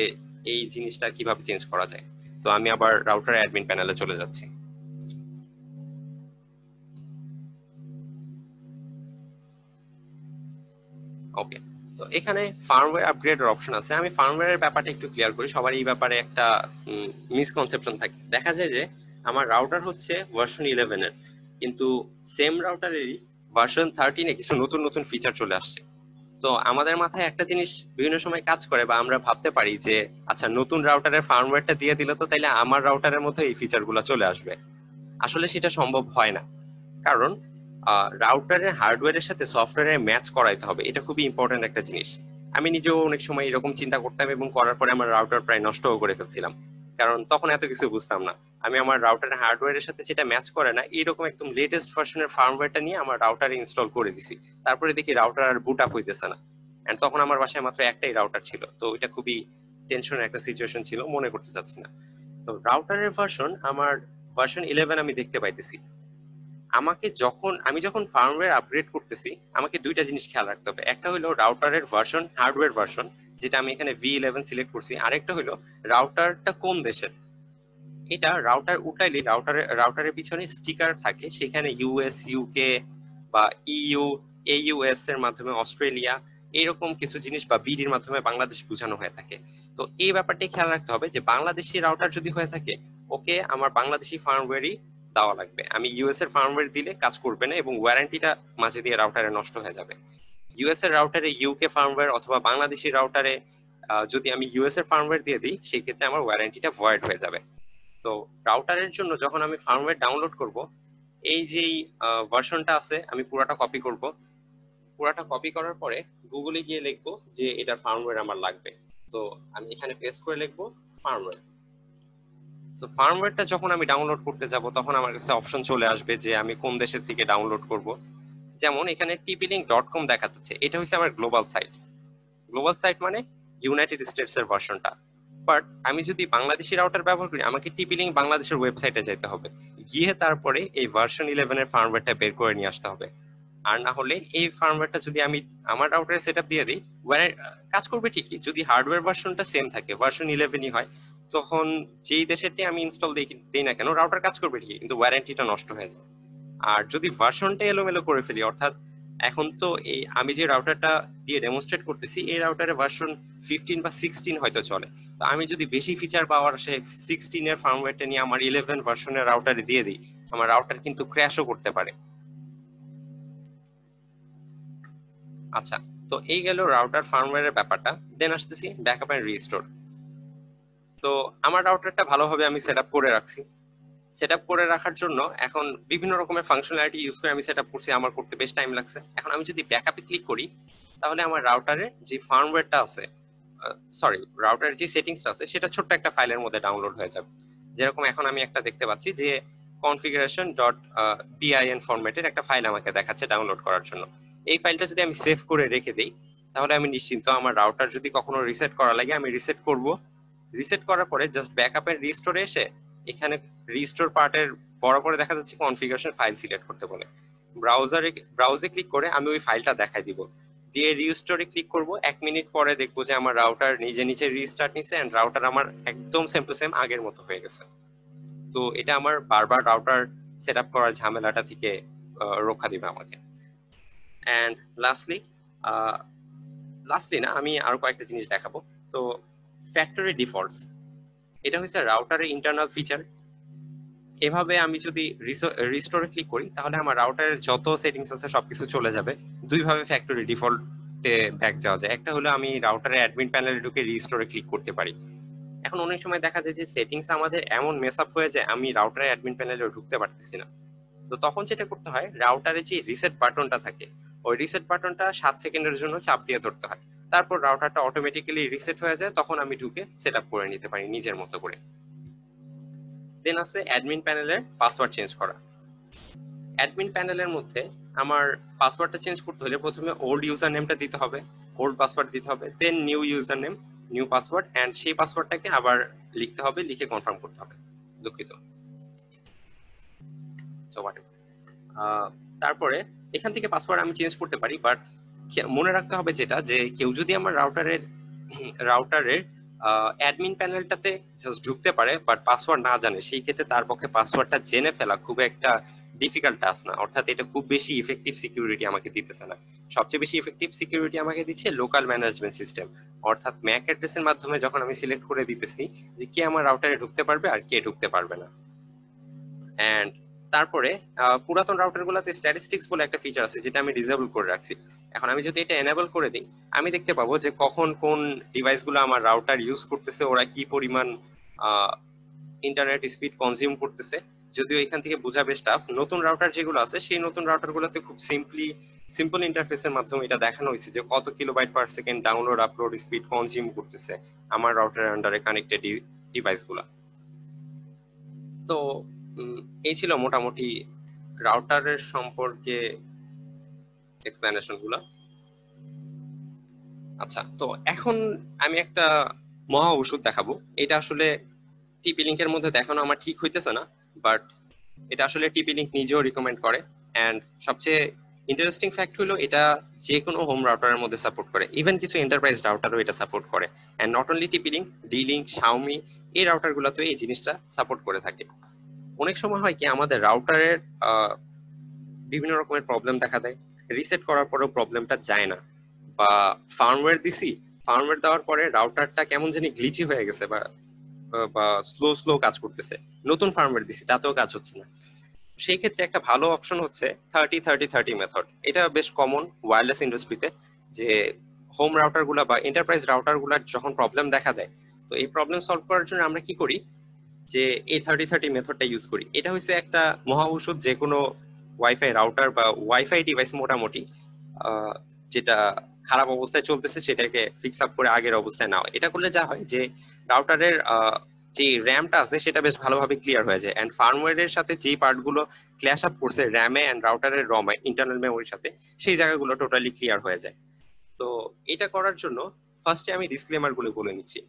এই জিনিসটা কিভাবে চেঞ্জ করা যায়। তো আমি আবার রাউটার অ্যাডমিন প্যানেলে চলে যাচ্ছি। ওকে। তো এখানে ফার্মওয়্যার আপগ্রেডের অপশন আছে, আমি ফার্মওয়্যারের ব্যাপারটা একটু ক্লিয়ার করি। সবার এই ব্যাপারে একটা মিসকনসেপশন থাকে, দেখা যায় যে আমার রাউটার হচ্ছে ভার্সন 11 এর, কিন্তু সেম রাউটারেরই ভার্সন 13 কিছু নতুন নতুন ফিচার চলে আসছে। তো আমাদের মাথায় একটা জিনিস বিভিন্ন সময় কাজ করে, বা আমরা ভাবতে পারি যে আচ্ছা, নতুন রাউটারের ফার্মওয়্যারটা দিয়ে দিলে তো তাইলে আমার রাউটারের মধ্যে এই ফিচার গুলো চলে আসবে। আসলে সেটা সম্ভব হয় না। কারণ রাউটারের হার্ডওয়্যারের সাথে সফটওয়্যারের ম্যাচ করাইতে হবে, এটা খুবই ইম্পর্টেন্ট একটা জিনিস। আমি নিজেও অনেক সময় এরকম চিন্তা করতাম, এবং করার পরে আমার রাউটার প্রায় নষ্টও করে ফেলছিলাম, কারণ তখন এত কিছু বুঝতাম না। আমি আমার রাউটারের হার্ডওয়্যারের সাথে যেটা ম্যাচ করে না, এরকম একদম লেটেস্ট ভার্সনের ফার্মওয়্যারটা নিয়ে আমার রাউটারে ইনস্টল করে দিছি। তারপরে দেখি রাউটার আর বুট আপ হইতেছে না। এন্ড তখন আমার বাসায় মাত্র একটাই রাউটার ছিল, তো এটা খুবই টেনশনের একটা সিচুয়েশন ছিল, মনে করতে চাচ্ছি না। তো রাউটারের ভার্সন আমার ভার্সন 11 আমি দেখতে পাইতেছি। আমি যখন ফার্মওয়্যার আপগ্রেড করতেছি, আমাকে দুইটা জিনিস খেয়াল রাখতে হবে। একটা হলো রাউটারের ভার্সন, হার্ডওয়্যার ভার্সন, যেটা আমি এখানে V11 সিলেক্ট করছি, আরেকটা হলো রাউটারটা কোন দেশের। এটা রাউটার উঠাইলে রাউটারের পিছনে স্টিকার থাকে, সেখানে ইউএস, ইউকে বা ইইউ, AUS এর মাধ্যমে অস্ট্রেলিয়া, এরকম কিছু জিনিস বা বিডির মাধ্যমে বাংলাদেশ বোঝানো হয়ে থাকে। তো এই ব্যাপারটা খেয়াল রাখতে হবে যে বাংলাদেশি রাউটার যদি হয়ে থাকে, ওকে আমার বাংলাদেশি ফার্মওয়্যারই দেওয়া লাগবে। আমি ইউএস এর ফার্মওয়্যার দিলে কাজ করবে না এবং ওয়ারেন্টিটা মাঝে দিয়ে রাউটারে নষ্ট হয়ে যাবে। ইউএস এর রাউটারে ইউকে ফার্মওয়্যার অথবা বাংলাদেশি রাউটারে যদি আমি ইউএস এর ফার্মওয়্যার দিয়ে দিই, সেই ক্ষেত্রে আমার ওয়ারেন্টিটা ভয়েড হয়ে যাবে। তো রাউটারের জন্য যখন আমি ফার্মওয়্যার ডাউনলোড করব, এই যে ভার্সনটা আছে আমি পুরাটা কপি করব। পুরাটা কপি করার পরে গুগলে গিয়ে লিখবো যে এটার ফার্মওয়্যার আমার লাগবে। তো আমি এখানে পেস্ট করে লিখবো ফার্মওয়্যার। তো ফার্মওয়্যারটা যখন আমি ডাউনলোড করতে যাব, তখন আমার কাছে অপশন চলে আসবে যে আমি কোন দেশের থেকে ডাউনলোড করব। যেমন এখানে TP-Link.com দেখা যাচ্ছে, এটা হচ্ছে আমার গ্লোবাল সাইট। গ্লোবাল সাইট মানে ইউনাইটেড স্টেটস এর ভার্সনটা। বাট আমি যদি বাংলাদেশি রাউটার ব্যবহার করি, আমাকে TP-Link বাংলাদেশের ওয়েবসাইটে যেতে হবে, গিয়ে তারপরে এই ভার্সন 11 এর ফার্মওয়্যারটা বের করে নিয়ে আসতে হবে। আর না হলে এই ফার্মওয়্যারটা যদি আমি আমার রাউটারে সেটআপ দিয়ে দিই, কাজ করবে ঠিকই যদি হার্ডওয়্যার ভার্সনটা সেম থাকে, ভার্সন 11ই হয়, তখন যেই দেশেরটি আমি ইনস্টল দিই না কেন, রাউটার কাজ করবে ঠিকই, কিন্তু ওয়ারেন্টিটা নষ্ট হয়ে যায়। আর যদি ভার্সনটা এলোমেলো করে ফেলি, অর্থাৎ এখন তো এই আমি যে রাউটারটা দিয়ে ডেমনস্ট্রেট করতেছি, এই রাউটারে ভার্সন 15 বা 16 হয়তো চলে, তো আমি যদি বেশি ফিচার পাওয়ার সে 16 এর ফার্মওয়্যারটা নিয়ে আমার 11 ভার্সনের রাউটারে দিয়ে দিই, আমার রাউটার কিন্তু ক্র্যাশও করতে পারে। আচ্ছা, তো এই গেল রাউটার ফার্মওয়্যারের ব্যাপারটা। দেন আসতেছি ব্যাকআপ এন্ড রিস্টোর। তো আমার রাউটারটা ভালোভাবে আমি সেটআপ করে রাখছি। সেটআপ করে রাখার জন্য এখন বিভিন্ন রকমের ফাংশনালিটি ইউজ করে আমি সেটআপ করছি, আমার করতে বেশ টাইম লাগছে। এখন আমি যদি ব্যাকআপে ক্লিক করি, তাহলে আমার রাউটারের যে ফার্মওয়্যারটা আছে, সরি রাউটারের যে সেটিংসটা আছে, সেটা ছোট্ট একটা ফাইলের মধ্যে ডাউনলোড হয়ে যাবে। যেরকম এখন আমি একটা দেখতে পাচ্ছি যে configuration.bin ফরম্যাটের একটা ফাইল আমাকে দেখাচ্ছে ডাউনলোড করার জন্য। এই ফাইলটা যদি আমি সেভ করে রেখে দিই, তাহলে আমি নিশ্চিন্ত আমার রাউটার যদি কখনো রিসেট করা লাগে, আমি রিসেট করব। রিসেট করার পরে জাস্ট ব্যাকআপ এন্ড রিস্টোরে এসে এখানে রিস্টোর পার্টের বরাবর দেখা যাচ্ছে কনফিগারেশন ফাইল সিলেক্ট করতে বলে, ব্রাউজে ক্লিক করে আমি ওই ফাইলটা দেখাই দিব, দিয়ে রিস্টোরে ক্লিক করব। 1 মিনিট পরে দেখবো যে আমার রাউটার নিজে নিজে রিস্টার্ট নিছে এন্ড রাউটার আমার একদম সেম টু সেম আগের মতো হয়ে গেছে। তো এটা আমার বারবার রাউটার সেটআপ করার ঝামেলাটা থেকে রক্ষা দিবে আমাকে। এন্ড লাস্টলি না, আমি আরো কয়েকটা জিনিস দেখাবো। তো ফ্যাক্টরি ডিফল্টস, এটা হচ্ছে রাউটারের ইন্টারনাল ফিচার। এভাবে আমি যদি রিস্টোরে ক্লিক করি, তাহলে আমার রাউটারের যত সেটিংস আছে সবকিছু চলে যাবে। দুইভাবে ফ্যাক্টরি ডিফল্টে ব্যাক যাওয়া যায়। একটা হলো আমি রাউটারের অ্যাডমিন প্যানেলে ঢুকে রিস্টোরে ক্লিক করতে পারি। এখন অনেক সময় দেখা যায় যে সেটিংস আমাদের এমন মেস আপ হয়ে যায়, আমি রাউটারের অ্যাডমিন প্যানেলে ঢুকতে পারতেছি না। তো তখন যেটা করতে হয়, রাউটারে যে রিসেট বাটনটা থাকে, ওই রিসেট বাটনটা 7 সেকেন্ডের জন্য চাপ দিয়ে ধরতে হয়। তারপর রাউটারটা অটোমেটিক্যালি রিসেট হয়ে যায়, তখন আমি ঢুকে সেটআপ করে নিতে পারি নিজের মতো করে। দেন আছে অ্যাডমিন প্যানেলের পাসওয়ার্ড চেঞ্জ করা। অ্যাডমিন প্যানেলের মধ্যে আমার পাসওয়ার্ডটা চেঞ্জ করতে হলে প্রথমে ওল্ড ইউজার নেমটা দিতে হবে, ওল্ড পাসওয়ার্ড দিতে হবে, then new user name, new password, and সেই পাসওয়ার্ডটাকে আবার লিখতে হবে, লিখে কনফার্ম করতে হবে। দুঃখিত। তারপরে এখান থেকে পাসওয়ার্ড আমি চেঞ্জ করতে পারি, বাট মনে রাখতে হবে যেটা, যে কেউ যদি আমার রাউটারের অ্যাডমিন প্যানেলটাতে জাস্ট ঢুকতে পারে বাট পাসওয়ার্ড না জানে, সেই ক্ষেত্রে তার পক্ষে পাসওয়ার্ডটা জেনে ফেলা খুব একটা ডিফিকাল্ট টাস্ক না। অর্থাৎ এটা খুব বেশি ইফেক্টিভ সিকিউরিটি আমাকে দিতেছে না। সবচেয়ে বেশি ইফেক্টিভ সিকিউরিটি আমাকে দিচ্ছে লোকাল ম্যানেজমেন্ট সিস্টেম, অর্থাৎ ম্যাক অ্যাড্রেসের মাধ্যমে যখন আমি সিলেক্ট করে দিতেছি যে কে আমার রাউটারে ঢুকতে পারবে আর কে ঢুকতে পারবে না। এন্ড তারপরে পুরাতন রাউটার গুলোতে স্ট্যাটিস্টিক্স বলে একটা ফিচার আছে, যেটা আমি ডিসেবল করে রাখছি। এখন আমি যদি এটা এনেবল করে দিই, আমি দেখতে পাবো যে কখন কোন ডিভাইস গুলো আমার রাউটার ইউজ করতেছে, ওরা কি পরিমাণ ইন্টারনেট স্পিড কনজিউম করতেছে। যদিও এখান থেকে বোঝা বেশ টাফ, নতুন রাউটার যেগুলো আছে সেই নতুন রাউটার গুলোতে খুব সিম্পল ইন্টারফেসের মাধ্যমে এটা দেখানো হয়েছে যে কত kilobyte per second download upload speed consume করতেছে আমার রাউটারের আন্ডারে কানেক্টেড ডিভাইস গুলা। তো এই ছিল মোটামুটি রাউটারের সম্পর্কে এক্সপ্লেনেশন গুলা। আচ্ছা, তো এখন আমি একটা মহা ওষুধ দেখাবো। এটা আসলে টিপি লিঙ্কের মধ্যে দেখানো আমার ঠিক হইতেছে না, বাট এটা আসলে টিপি লিঙ্ক নিজেও রিকমেন্ড করে। এন্ড সবচেয়ে ইন্টারেস্টিং ফ্যাক্ট হলো এটা যে কোনো হোম রাউটারের মধ্যে সাপোর্ট করে, ইভেন কিছু এন্টারপ্রাইজ রাউটারও এটা সাপোর্ট করে। And not only TP-Link, D-Link, Xiaomi এই রাউটার গুলোতে এই জিনিসটা সাপোর্ট করে থাকে। অনেক সময় হয় কি আমাদের রাউটারের বিভিন্ন রকমের প্রবলেম দেখা দেয়, রিসেট করার পরেও প্রবলেমটা যায় না, বা ফার্মওয়্যার দিছি, ফার্মওয়্যার দেওয়ার পরে রাউটারটা কেমন জানি গ্লিচি হয়ে গেছে বা বা স্লো স্লো কাজ করতেছে, নতুন ফার্মওয়্যার দিছি তাতেও কাজ হচ্ছে না। সেই ক্ষেত্রে একটা ভালো অপশন হচ্ছে 30-30-30 মেথড। এটা বেশ কমন ওয়্যারলেস ইন্ডাস্ট্রিতে, যে হোম রাউটার গুলা বা এন্টারপ্রাইজ রাউটার গুলার যখন প্রবলেম দেখা দেয়, তো এই প্রবলেম সলভ করার জন্য আমরা কি করি, যে এই 30-30 মেথডটা ইউজ করি। এটা হচ্ছে একটা মহা ঔষধ যে কোনো ওয়াইফাই রাউটার বা ওয়াইফাই ডিভাইস মোটামুটি আহ, যেটা খারাপ অবস্থায় চলতেছে সেটাকে ফিক্স আপ করে আগের অবস্থায় নেওয়া। এটা করলে যা হয় যে রাউটারের যে র্যামটা আছে সেটা বেশ ভালোভাবে ক্লিয়ার হয়ে যায়, এন্ড ফার্মওয়্যারের সাথে যে পার্টগুলো ক্ল্যাশ আপ করছে র্যামে এন্ড রাউটারের রমে ইন্টারনাল মেমোরির সাথে, সেই জায়গাগুলো টোটালি ক্লিয়ার হয়ে যায়। তো এটা করার জন্য ফার্স্টে আমি ডিসক্লেমার গুলো বলে নিচ্ছি।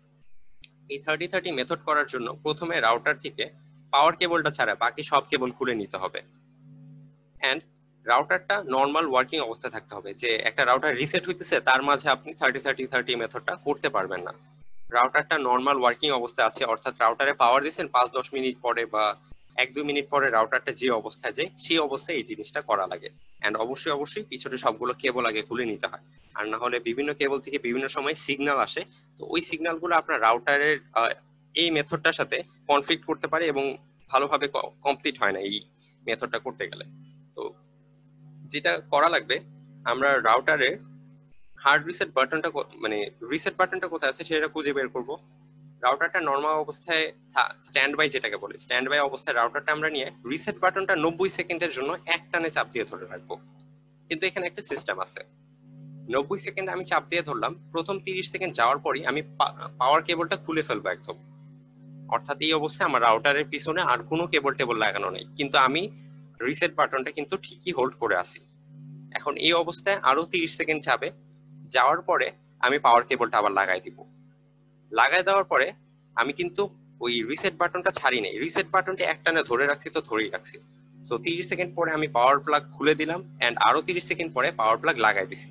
এই 30-30 মেথড করার জন্য প্রথমে রাউটার থেকে পাওয়ার কেবলটা ছাড়া বাকি সব কেবল খুলে নিতে হবে, এন্ড রাউটারটা নর্মাল ওয়ার্কিং অবস্থায় থাকতে হবে। যে একটা রাউটার রিসেট হইতেছে তার মাঝে আপনি 30-30-30 মেথডটা করতে পারবেন না। রাউটারটা নর্মাল ওয়ার্কিং অবস্থায় আছে, অর্থাৎ রাউটারে পাওয়ার দিচ্ছেন 5-10 মিনিট পরে বা 1-2 মিনিট পরে রাউটারটা যে অবস্থায় যায় সেই অবস্থায় এই জিনিসটা করা লাগে। এন্ড অবশ্যই অবশ্যই পিছনে সবগুলো কেবল আগে খুলে নিতে হয়, আর না হলে বিভিন্ন কেবল থেকে বিভিন্ন সময় সিগন্যাল আসে, তো ওই সিগন্যাল গুলো আপনার রাউটারের এই মেথডটার সাথে কনফ্লিক্ট করতে পারে এবং ভালোভাবে কমপ্লিট হয় না এই মেথডটা করতে গেলে। তো যেটা করা লাগবে, আমরা রাউটারে হার্ড রিসেট বাটনটা মানে রিসেট বাটনটা কোথায় আছে সেটা খুঁজে বের করব। রাউটারটা নর্মাল অবস্থায় স্ট্যান্ড বাই যেটাকে বলে, স্ট্যান্ড বাই অবস্থায় রাউটারটা আমরা নিয়ে রিসেট বাটনটা 90 সেকেন্ডের জন্য এক টানে চাপ দিয়ে ধরে রাখবো। কিন্তু এখানে একটা সিস্টেম আছে, 90 সেকেন্ড আমি চাপ দিয়ে ধরলাম, প্রথম 30 সেকেন্ড যাওয়ার পরই আমি পাওয়ার কেবলটা খুলে ফেলবো একদম। অর্থাৎ এই অবস্থায় আমার রাউটারের পিছনে আর কোনো কেবল টেবল লাগানো নেই, কিন্তু আমি রিসেট বাটনটা কিন্তু ঠিকই হোল্ড করে আছি। এখন এই অবস্থায় আরো 30 সেকেন্ড যাবে, যাওয়ার পরে আমি পাওয়ার কেবলটা আবার লাগাই দিব। লাগাই দেওয়ার পরে আমি কিন্তু ওই রিসেট বাটনটা ছাড়ি নাই, রিসেট বাটনটা একটানে ধরে রাখছি, তো ধরেই রাখছি। সো 30 সেকেন্ড পরে আমি পাওয়ার প্লাগ খুলে দিলাম, এন্ড আরো 30 সেকেন্ড পরে পাওয়ার প্লাগ লাগাই দিছি।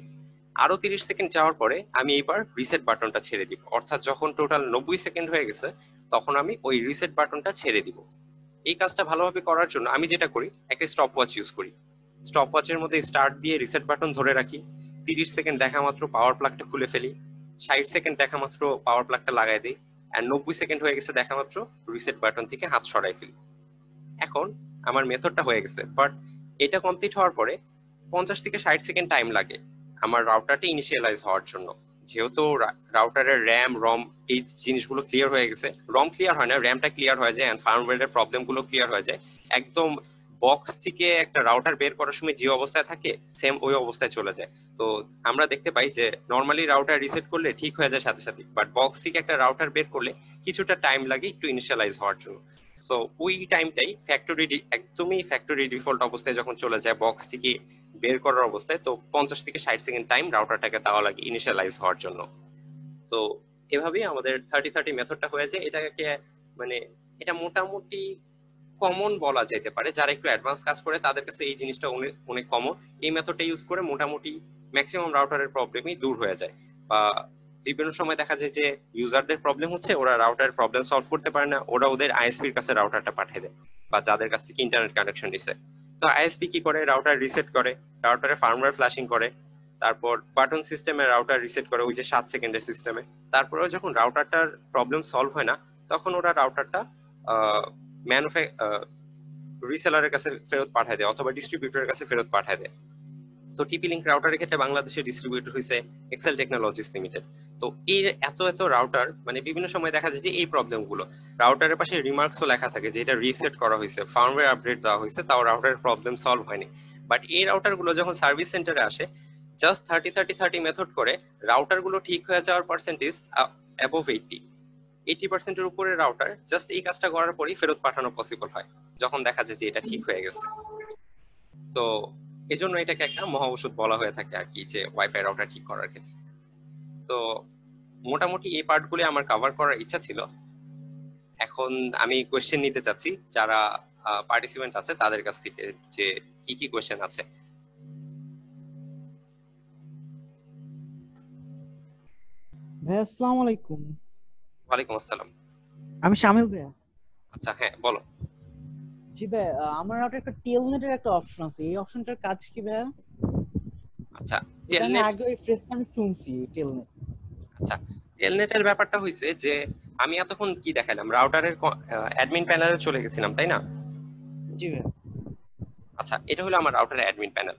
আরো 30 সেকেন্ড যাওয়ার পরে আমি এবার রিসেট বাটনটা ছেড়ে দিব, অর্থাৎ যখন টোটাল 90 সেকেন্ড হয়ে গেছে তখন আমি ওই রিসেট বাটনটা ছেড়ে দিব। এই কাজটা ভালোভাবে করার জন্য আমি যেটা করি, একটা স্টপ ওয়াচ ইউজ করি। স্টপ ওয়াচের মধ্যে স্টার্ট দিয়ে রিসেট বাটন ধরে রাখি, 30 সেকেন্ড দেখা মাত্র পাওয়ার প্লাগটা খুলে ফেলি, 60 সেকেন্ড দেখা মাত্র পাওয়ার প্লাগটা লাগাই দিই, আর 90 সেকেন্ড হয়ে গেছে দেখা মাত্র রিসেট বাটন থেকে হাত সরাই ফেলি। এখন আমার মেথডটা হয়ে গেছে, বাট এটা কমপ্লিট হওয়ার পরে 50 থেকে 60 সেকেন্ড টাইম লাগে আমার রাউটারটা ইনিশিয়ালাইজ হওয়ার জন্য। যেহেতু রাউটারের র্যাম রম এই জিনিসগুলো ক্লিয়ার হয়ে গেছে, রম ক্লিয়ার হয় না, র্যামটা ক্লিয়ার হয়ে যায়, এন্ড ফার্মওয়্যারের প্রবলেম গুলো ক্লিয়ার হয়ে যায়, একদম বক্স থেকে একটা রাউটার বের করার সময় যে অবস্থায় থাকে সেম ওই অবস্থায় চলে যায়। তো আমরা দেখতে পাই যে নর্মালি রাউটার রিসেট করলে ঠিক হয়ে যায় সাথে সাথে, বাট বক্স থেকে একটা রাউটার বের করলে কিছুটা টাইম লাগে একটু ইনিশিয়ালাইজ হওয়ার জন্য। সো ওই টাইমটাই ফ্যাক্টরি একদমই ফ্যাক্টরি ডিফল্ট অবস্থায় যখন চলে যায় বক্স থেকে বের করার অবস্থায়, তো 50 থেকে 60 সেকেন্ড টাইম রাউটারটাকে দেওয়া লাগে ইনিশিয়ালাইজ হওয়ার জন্য। তো এভাবেই আমাদের 30-30 মেথডটা হয়ে যায়। এটাকে মানে এটা মোটামুটি কমন বলা যেতে পারে, যারা একটু অ্যাডভান্স কাজ করে তাদের কাছে এই জিনিসটা অনেক অনেক কমন। এই মেথডটা ইউজ করে মোটামুটি ম্যাক্সিমাম রাউটারের প্রবলেমই দূর হয়ে যায়। বা বিভিন্ন সময় দেখা যায় যে ইউজারদের প্রবলেম হচ্ছে, ওরা রাউটারের প্রবলেম সলভ করতে পারে না, ওরা ওদের আইএসপির কাছে রাউটারটা পাঠিয়ে দেয়, বা যাদের কাছ থেকে ইন্টারনেট কানেকশন দিছে। তো আইএসপি কি করে, রাউটার রিসেট করে, রাউটারে ফার্মওয়্যার ফ্ল্যাশিং করে, তারপর বাটন সিস্টেমে রাউটার রিসেট করে ওই যে 7 সেকেন্ডের সিস্টেমে। তারপরেও যখন রাউটারটার প্রবলেম সলভ হয় না, তখন ওরা রাউটারটা রিসেলারের কাছে ফেরত পাঠায় দেয় অথবা ডিস্ট্রিবিউটরের কাছে ফেরত পাঠায় দেয়। তো টিপি লিংক রাউটারের ক্ষেত্রে বাংলাদেশের ডিস্ট্রিবিউটর হয়েছে এক্সেল টেকনোলজিস লিমিটেড। তো এই এত এত রাউটার মানে বিভিন্ন সময় দেখা যায় যে এই প্রবলেম গুলো রাউটারের পাশে রিমার্কসও লেখা থাকে যে এটা রিসেট করা হয়েছে, ফার্মওয়্যার আপডেট দেওয়া হয়েছে, তাও রাউটারের প্রবলেম সলভ হয়নি। বাট এই রাউটার গুলো যখন সার্ভিস সেন্টারে আসে, জাস্ট 30-30-30 মেথড করে রাউটার গুলো ঠিক হয়ে যাওয়ার পার্সেন্টেজ অ্যাবভ 80%-এর উপরে রাউটার জাস্ট এই কাজটা করার পরেই ফেরত পাঠানো পসিবল হয়, যখন দেখা যায় যে এটা ঠিক হয়ে গেছে। তো এজন্য এটাকে একটা মহা ঔষধ বলা হয়ে থাকে আর কি, যে ওয়াইফাই রাউটার ঠিক করার ক্ষেত্রে। তো মোটামুটি এই পার্টগুলো আমার কভার করার ইচ্ছা ছিল। এখন আমি কোয়েশ্চেন নিতে চাচ্ছি যারা পার্টিসিপেন্ট আছে তাদের কাছ থেকে, যে কি কি কোয়েশ্চেন আছে। ভাইয়া আসসালামু আলাইকুম। ওয়ালাইকুম আসসালাম। আমি শামিল ভাইয়া। আচ্ছা, হ্যাঁ বলো। জি ভাইয়া, আমার একটা টেলনেটের একটা অপশন আছে, এই অপশনটার কাজ কি ভাইয়া? আচ্ছা, এটা আমি টেলনেট। আগে ওই ফ্রেজটা আমি শুনছি টেলনেট। আচ্ছা, টেলনেটের ব্যাপারটা হয়েছে যে আমি এতক্ষণ কি দেখালাম, রাউটারের অ্যাডমিন প্যানেলে চলে গেছিলাম, তাই না? জি ভাইয়া। আচ্ছা, এটা হলো আমার রাউটারের অ্যাডমিন প্যানেল।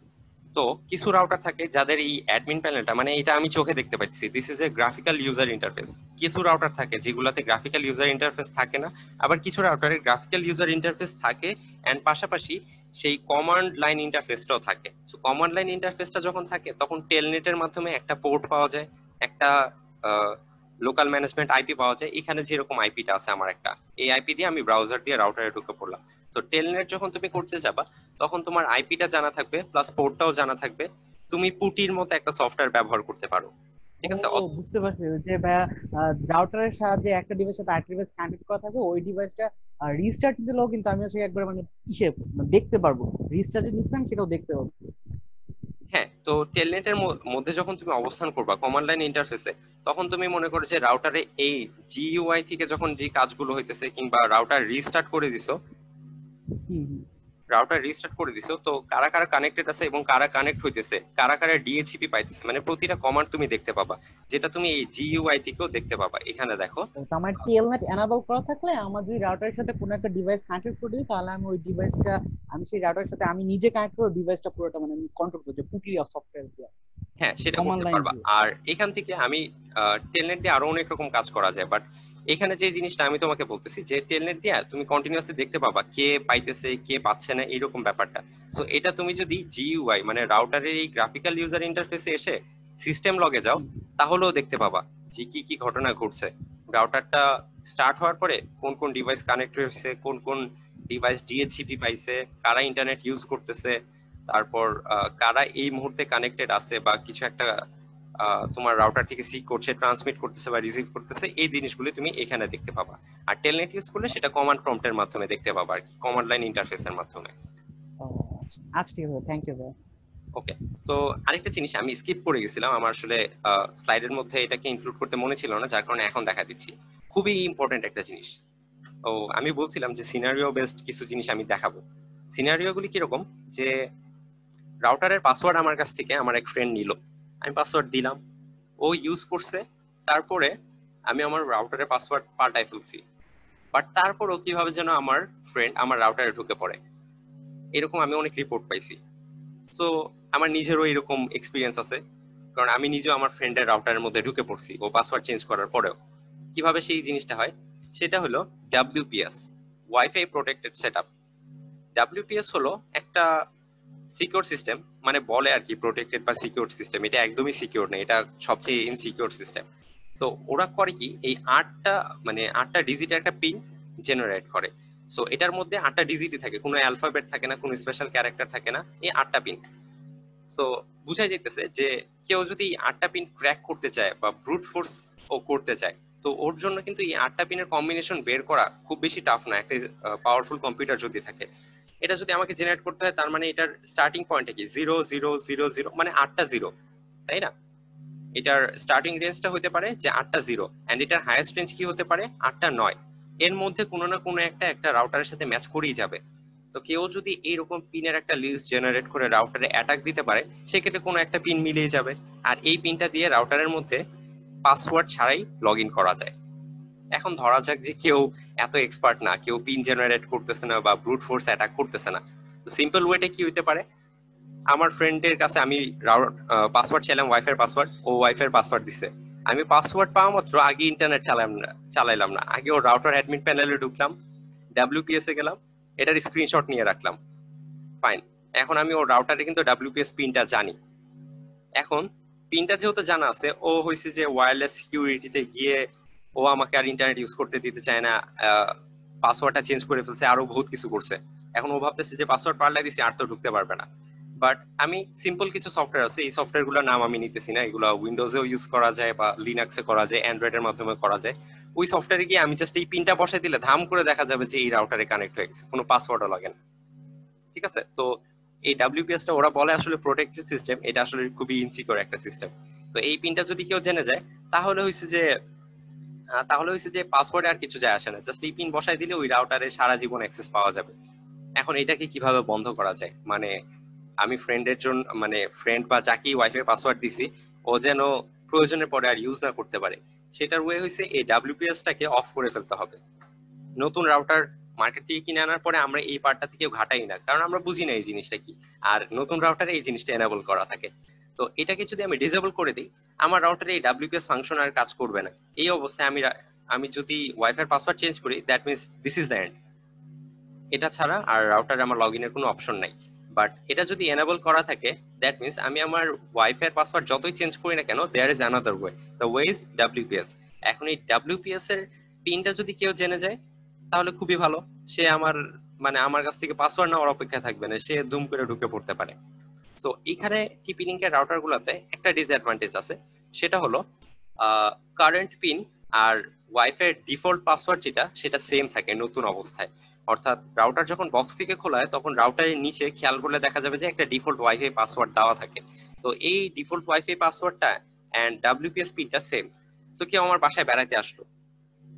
তো কিছু রাউটার থাকে যাদের এই অ্যাডমিন প্যানেলটা, মানে এটা আমি চোখে দেখতে পাচ্ছি, this is a graphical user interface. কিছু রাউটার থাকে যেগুলোতে গ্রাফিক্যাল ইউজার ইন্টারফেস থাকে না, আবার কিছু রাউটারে গ্রাফিক্যাল ইউজার ইন্টারফেস থাকে এন্ড পাশাপাশি সেই কমান্ড লাইন ইন্টারফেসটাও থাকে। তো কমান্ড লাইন ইন্টারফেসটা যখন থাকে তখন টেলনেটের মাধ্যমে একটা পোর্ট পাওয়া যায়, একটা লোকাল ম্যানেজমেন্ট আইপি পাওয়া যায়। এখানে যেরকম আইপিটা আছে আমার একটা, এই আইপি দিয়ে আমি ব্রাউজার দিয়ে রাউটারে ঢুকে পড়লাম। তো টেলনেট যখন তুমি করতে আচ্ছা। যাবা তখন তোমার আইপিটা জানা থাকবে প্লাস পোর্টটাও জানা থাকবে। তুমি পুটির মতো একটা সফটওয়্যার ব্যবহার করতে পারো, ঠিক ও, আছে? বুঝতে পারছি যে ভাইয়া, রাউটারের সাহায্যে একটা ডিভাইসের সাথে আরেকটা ডিভাইস কানেক্ট করা থাকবে, ওই ডিভাইসটা রিস্টার্ট দিলেও কিন্তু আমি হচ্ছে একবার মানে ইসে মানে দেখতে পারবো, রিস্টার্ট যে নিচ্ছিলাম সেটাও দেখতে পারবো। হ্যাঁ, তো টেলনেটের মধ্যে যখন তুমি অবস্থান করবা কমান্ড লাইন ইন্টারফেসে, তখন তুমি মনে করো যে রাউটারে এই জিইউআই থেকে যখন যে কাজগুলো হইতেছে কিংবা রাউটার রিস্টার্ট করে দিছো, হুম হুম। তো কারা কারা কানেক্টেড আছে এবং কারা কানেক্ট হইতেছে, কারা কারা ডিএইচসিপি পাইতেছে, মানে প্রতিটা কমান্ড তুমি দেখতে পাবা, যেটা তুমি এই জিইউআই থেকেও দেখতে পাবা। এখানে দেখো। তো আমার টেলনেট এনাবল করা থাকলে আমার যদি রাউটারের সাথে কোনো একটা ডিভাইস কানেক্ট করে দিই, তাহলে আমি ওই ডিভাইসটা, আমি সেই রাউটারের সাথে আমি নিজে কানেক্ট করে ডিভাইসটা পুরোটা মানে আমি কন্ট্রোল করতে পুকি সফটওয়্যার দিয়ে, হ্যাঁ, সেটা কমান্ড করতে লাইন পারবা। দিয়ে। আর এখান থেকে আমি টেলনেট দিয়ে আরো অনেক রকম কাজ করা যায়, বাট এখানে যে জিনিসটা আমি তোমাকে বলতেছি যে টেলনেট দিয়ে তুমি কন্টিনিউয়াসলি দেখতে পাবা কে পাইতেছে কে পাচ্ছে না, এইরকম ব্যাপারটা। সো এটা তুমি যদি জিইউআই মানে রাউটারের এই গ্রাফিক্যাল ইউজার ইন্টারফেসে এসে সিস্টেম লগে যাও, হুম। তাহলেও দেখতে পাবা যে কি কি ঘটনা ঘটছে। রাউটারটা স্টার্ট হওয়ার পরে কোন কোন ডিভাইস কানেক্ট হয়েছে, কোন কোন ডিভাইস ডিএইচসিপি পাইছে, কারা ইন্টারনেট ইউজ করতেছে, তারপর কারা এই মুহূর্তে কানেক্টেড আছে বা কিছু একটা তোমার রাউটার থেকে সিক করছে, ট্রান্সমিট করতেছে বা রিসিভ করতেছে, এই জিনিসগুলো তুমি এখানে দেখতে পাবা। আর টেলনেট ইউজ করলে সেটা কমান্ড প্রম্পটের মাধ্যমে দেখতে পাবা আর কি, কমান্ড লাইন ইন্টারফেসের মাধ্যমে। ও, আচ্ছা আচ্ছা, ঠিক আছে, থ্যাংক ইউ ভাই। ওকে। তো আরেকটা জিনিস আমি স্কিপ করে গেছিলাম, আমার আসলে স্লাইডের মধ্যে এটাকে ইনক্লুড করতে মনে ছিল না, যার কারণে এখন দেখা দিচ্ছি। খুবই ইম্পর্টেন্ট একটা জিনিস। ও, আমি বলছিলাম যে সিনারিও বেসড কিছু জিনিস আমি দেখাবো। সিনারিও গুলি কিরকম, যে রাউটারের পাসওয়ার্ড আমার কাছ থেকে আমার এক ফ্রেন্ড নিল, আমি পাসওয়ার্ড দিলাম, ও ইউজ করছে, তারপরে আমি আমার রাউটারের পাসওয়ার্ড পাল্টাই ফেলছি, বাট তারপরও কিভাবে যেন আমার ফ্রেন্ড আমার রাউটারে ঢুকে পড়ে, এরকম আমি অনেক রিপোর্ট পাইছি। সো আমার নিজেরও এরকম এক্সপিরিয়েন্স আছে, কারণ আমি নিজেও আমার ফ্রেন্ডের রাউটারের মধ্যে ঢুকে পড়ছি ও পাসওয়ার্ড চেঞ্জ করার পরেও। কিভাবে সেই জিনিসটা হয় সেটা হলো WPS, wifi protected setup. WPS হলো একটা সিকিউর সিস্টেম, মানে বলে আর কি প্রোটেক্টেড বা সিকিউর সিস্টেম, এটা একদমই সিকিউর না, এটা সবচেয়ে ইনসিকিউর সিস্টেম। তো ওরা করে কি, এই আটটা ডিজিটের একটা পিন জেনারেট করে। সো এটার মধ্যে আটটা ডিজিটই থাকে, কোনো অ্যালফাবেট থাকে না, কোনো স্পেশাল ক্যারেক্টার থাকে না, এই আটটা পিন। সো বুঝাই যাইতেছে যে কেউ যদি এই আটটা পিন ক্র্যাক করতে চায় বা ব্রুট ফোর্স ও করতে চায়, তো ওর জন্য কিন্তু এই আটটা পিনের কম্বিনেশন বের করা খুব বেশি টাফ না, একটা পাওয়ারফুল কম্পিউটার যদি থাকে। এটা যদি আমাকে জেনারেট করতে হয়, তার মানে এটার স্টার্টিং পয়েন্ট কি, 0000, মানে আটটা জিরো, তাই না? এটার স্টার্টিং রেঞ্জটা হতে পারে যে আটটা জিরো, এন্ড এটার হাইয়েস্ট রেঞ্জ কি হতে পারে, আটটা নয়। এর মধ্যে কোনো না কোনো একটা রাউটারের সাথে ম্যাচ করেই যাবে। তো কেউ যদি এইরকম পিনের একটা লিস্ট জেনারেট করে রাউটারে অ্যাটাক দিতে পারে, সেক্ষেত্রে কোনো একটা পিন মিলিয়ে যাবে, আর এই পিনটা দিয়ে রাউটারের মধ্যে পাসওয়ার্ড ছাড়াই লগ ইন করা যায়। এখন ধরা যাক যে কেউ এত এক্সপার্ট না, কেউ পিন জেনারেট করতেছে না বা ব্রুট ফোর্স অ্যাটাক করতেছে না, তো সিম্পল ওয়েটা কি হইতে পারে, আমার ফ্রেন্ডের কাছে আমি পাসওয়ার্ড চাইলাম, ওয়াইফাই পাসওয়ার্ড, ও ওয়াইফাই পাসওয়ার্ড দিছে। আমি পাসওয়ার্ড পাওয়া মাত্র আগে ইন্টারনেট চালাইলাম না, আগে ওর রাউটার অ্যাডমিন প্যানেলে ঢুকলাম, ডাব্লিউপিএস এ গেলাম, এটার স্ক্রিনশট নিয়ে রাখলাম। ফাইন। এখন আমি ওর রাউটারে কিন্তু ডাব্লিউপিএস পিনটা জানি। এখন পিনটা যেহেতু জানা আছে, ও হয়েছে যে ওয়্যারলেস সিকিউরিটিতে গিয়ে ও আমাকে আর ইন্টারনেট ইউজ করতে দিতে চায় না, পাসওয়ার্ডটা চেঞ্জ করে ফেলছে, আরো বহুত কিছু করছে। এখন ও ভাবতেছে যে পাসওয়ার্ড পাল্টাই দিছি আর তো ঢুকতে পারবে না। বাট আমি সিম্পল কিছু সফটওয়্যার আছে, এই সফটওয়্যার গুলোর নাম আমি নিতেছি না, এগুলো উইন্ডোজেও ইউজ করা যায় বা লিনাক্সে করা যায়, অ্যান্ড্রয়েডের মাধ্যমে করা যায়। ওই সফটওয়্যারে গিয়ে আমি জাস্ট এই পিনটা বসাই দিলে ধাম করে দেখা যাবে যে এই রাউটারে কানেক্ট হয়ে গেছে, কোনো পাসওয়ার্ডও লাগে না। ঠিক আছে? তো এই ডাব্লিউপিএস টা ওরা বলে আসলে প্রোটেক্টেড সিস্টেম, এটা আসলে খুবই ইনসিকিউর একটা সিস্টেম। তো এই পিনটা যদি কেউ জেনে যায়, তাহলে হয়েছে যে পাসওয়ার্ডে আর কিছু যায় আসে না, জাস্ট এই পিন বসাই দিলে ওই রাউটারে সারা জীবন অ্যাক্সেস পাওয়া যাবে। এখন এটাকে কিভাবে বন্ধ করা যায়, মানে আমি ফ্রেন্ডের জন্য, মানে ফ্রেন্ড বা যাকে ওয়াইফাই পাসওয়ার্ড দিছি ও যেন প্রয়োজনের পরে আর ইউজ না করতে পারে, সেটার ওয়ে হয়েছে এই ডাব্লিউপিএস টাকে অফ করে ফেলতে হবে। নতুন রাউটার মার্কেট থেকে কিনে আনার পরে আমরা এই পার্টটা থেকে ঘাটাই না, কারণ আমরা বুঝি না এই জিনিসটা কি, আর নতুন রাউটারে এই জিনিসটা এনেবল করা থাকে। তো এটাকে যদি আমি ডিসেবল করে দিই, আমার রাউটারে এই ডাব্লিউপিএস ফাংশন আর কাজ করবে না। এই অবস্থায় আমি যদি ওয়াইফাই পাসওয়ার্ড চেঞ্জ করি, that means this is the end. এটা ছাড়া আর রাউটারে আমার লগ ইনের কোনো অপশন নাই। বাট এটা যদি এনেবল করা থাকে, দ্যাট মিনস আমি আমার ওয়াইফাই পাসওয়ার্ড যতই চেঞ্জ করি না কেন, there is another way, the way is WPS. এখন এই ডাব্লিউপিএস এর পিনটা যদি কেউ জেনে যায় তাহলে খুবই ভালো। সে আমার কাছ থেকে পাসওয়ার্ড নেওয়ার অপেক্ষা থাকবে না, সে ধুম করে ঢুকে পড়তে পারে। সো এখানে টিপি লিংকের রাউটার গুলোতে একটা ডিসঅ্যাডভান্টেজ আছে, সেটা হলো কারেন্ট পিন আর ওয়াইফাই ডিফল্ট পাসওয়ার্ড যেটা, সেটা সেম থাকে নতুন অবস্থায়। অর্থাৎ রাউটার যখন বক্স থেকে খোলা হয় তখন রাউটারের নিচে খেয়াল করলে দেখা যাবে যে একটা ডিফল্ট ওয়াইফাই পাসওয়ার্ড দেওয়া থাকে। তো এই ডিফল্ট ওয়াইফাই পাসওয়ার্ডটা এন্ড ডাব্লিউপিএস পিনটা সেম। সো কেউ আমার বাসায় বেড়াতে আসলো,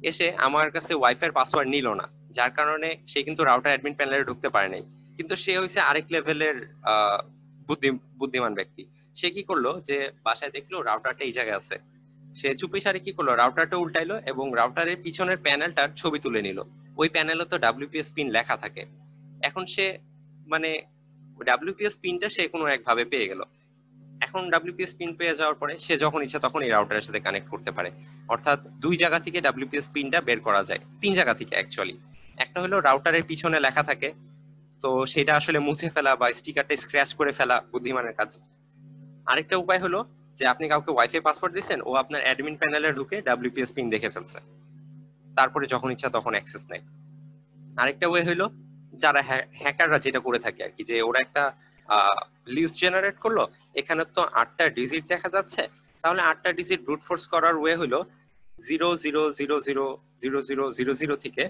এসে আমার কাছে ওয়াইফাই পাসওয়ার্ড নিল না, যার কারণে সে কিন্তু রাউটার অ্যাডমিন প্যানেলে ঢুকতে পারে নাই। কিন্তু সে হইছে আরেক লেভেলের বুদ্ধিমান ব্যক্তি। সে কি করলো, যে বাসায় দেখলো রাউটারটা এই জায়গায় আছে, সে চুপি সারে কি করলো, রাউটারটা উল্টাইলো এবং রাউটারের পিছনের প্যানেলটার ছবি তুলে নিল। ওই প্যানেলে তো ডাব্লিউপিএস পিন লেখা থাকে। এখন সে মানে ডাব্লিউপিএস পিনটা সে কোনো একভাবে পেয়ে গেল। এখন ডাব্লিউপিএস পিন পেয়ে যাওয়ার পরে সে যখন ইচ্ছা তখন এই রাউটারের সাথে কানেক্ট করতে পারে। অর্থাৎ দুই জায়গা থেকে ডাব্লিউপিএস পিনটা বের করা যায়, তিন জায়গা থেকে অ্যাকচুয়ালি। একটা হলো রাউটারের পিছনে লেখা থাকে, তো সেটা আসলে মুছে ফেলা বা স্টিকারটা স্ক্র্যাচ করে ফেলা বুদ্ধিমানের কাজ। আরেকটা উপায় হলো যে আপনি কাউকে ওয়াইফাই পাসওয়ার্ড দিচ্ছেন, ও আপনার অ্যাডমিন প্যানেলে ঢুকে ডাব্লিউপিএস পিন দেখে ফেলছে, তারপরে যখন ইচ্ছা তখন অ্যাক্সেস নেয়। আরেকটা ওয়ে হলো যারা হ্যাকাররা যেটা করে থাকে আর কি, যে ওরা একটা লিস্ট জেনারেট করলো, এখানে তো 8টা ডিজিট দেখা যাচ্ছে, তাহলে 8টা ডিজিট ব্রুট ফোর্স করার ওয়ে হলো 00000000 থেকে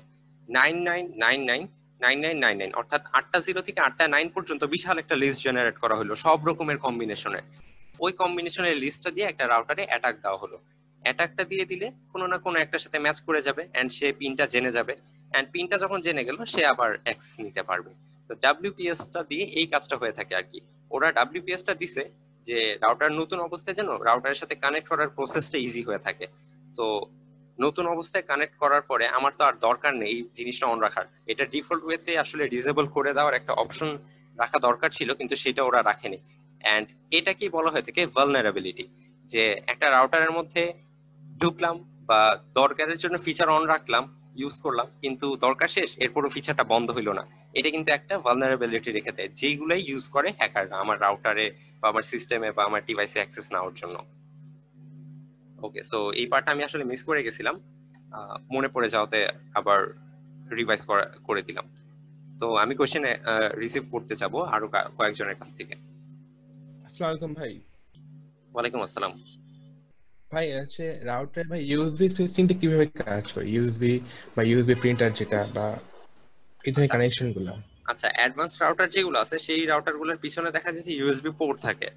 99999999, অর্থাৎ 8টা 0 থেকে 8টা 9 পর্যন্ত বিশাল একটা লিস্ট জেনারেট করা হলো সব রকমের কম্বিনেশনের। ওই কম্বিনেশনের লিস্টটা দিয়ে একটা রাউটারে অ্যাটাক দেওয়া হলো। অ্যাটাকটা দিয়ে দিলে কোনো না কোনো একটার সাথে ম্যাচ করে যাবে এন্ড সে পিনটা জেনে যাবে, এন্ড পিনটা যখন জেনে গেল সে আবার অ্যাক্সেস নিতে পারবে। তো ডাব্লিউপিএস টা দিয়ে এই কাজটা হয়ে থাকে আর কি। ওরা ডাব্লিউপিএস টা দিছে যে রাউটার নতুন অবস্থায় যেন রাউটারের সাথে কানেক্ট করার প্রসেসটা ইজি হয়ে থাকে। তো নতুন অবস্থায় কানেক্ট করার পরে আমার তো আর দরকার নেই এই জিনিসটা অন রাখার, এটা ডিফল্ট ওয়েতে আসলে ডিসেবল করে দেওয়ার একটা অপশন রাখা দরকার ছিল, কিন্তু সেটা ওরা রাখেনি। এন্ড এটাকেই বলা হয়ে থাকে ভালনারেবিলিটি, যে একটা রাউটারের মধ্যে ঢুকলাম বা দরকারের জন্য ফিচার অন রাখলাম, ইউজ করলাম, কিন্তু দরকার শেষ এরপরও ফিচারটা বন্ধ হইলো না। এটা কিন্তু একটা ভালনারেবিলিটি রেখে দেয়, যেগুলাই ইউজ করে হ্যাকাররা আমার রাউটারে বা আমার সিস্টেমে বা আমার ডিভাইসে অ্যাক্সেস নেওয়ার জন্য। ওকে, সো এই পার্টটা আমি আসলে মিস করে গেছিলাম, মনে পড়ে যাওয়াতে আবার রিভাইজ করে দিলাম। তো আমি কোশ্চেন রিসিভ করতে যাব আরো কয়েকজনের কাছ থেকে। আসসালামু আলাইকুম ভাই। ওয়ালাইকুম আসসালাম। ভাই হচ্ছে রাউটার ভাই ইউএসবি সুইচিংটা কিভাবে কাজ করে, ইউএসবি বা ইউএসবি প্রিন্টার যেটা বা এই ধরনের কানেকশন গুলো? আচ্ছা, অ্যাডভান্স রাউটার যেগুলো আছে সেই রাউটার গুলোর পিছনে দেখা যায় যে ইউএসবি পোর্ট থাকে।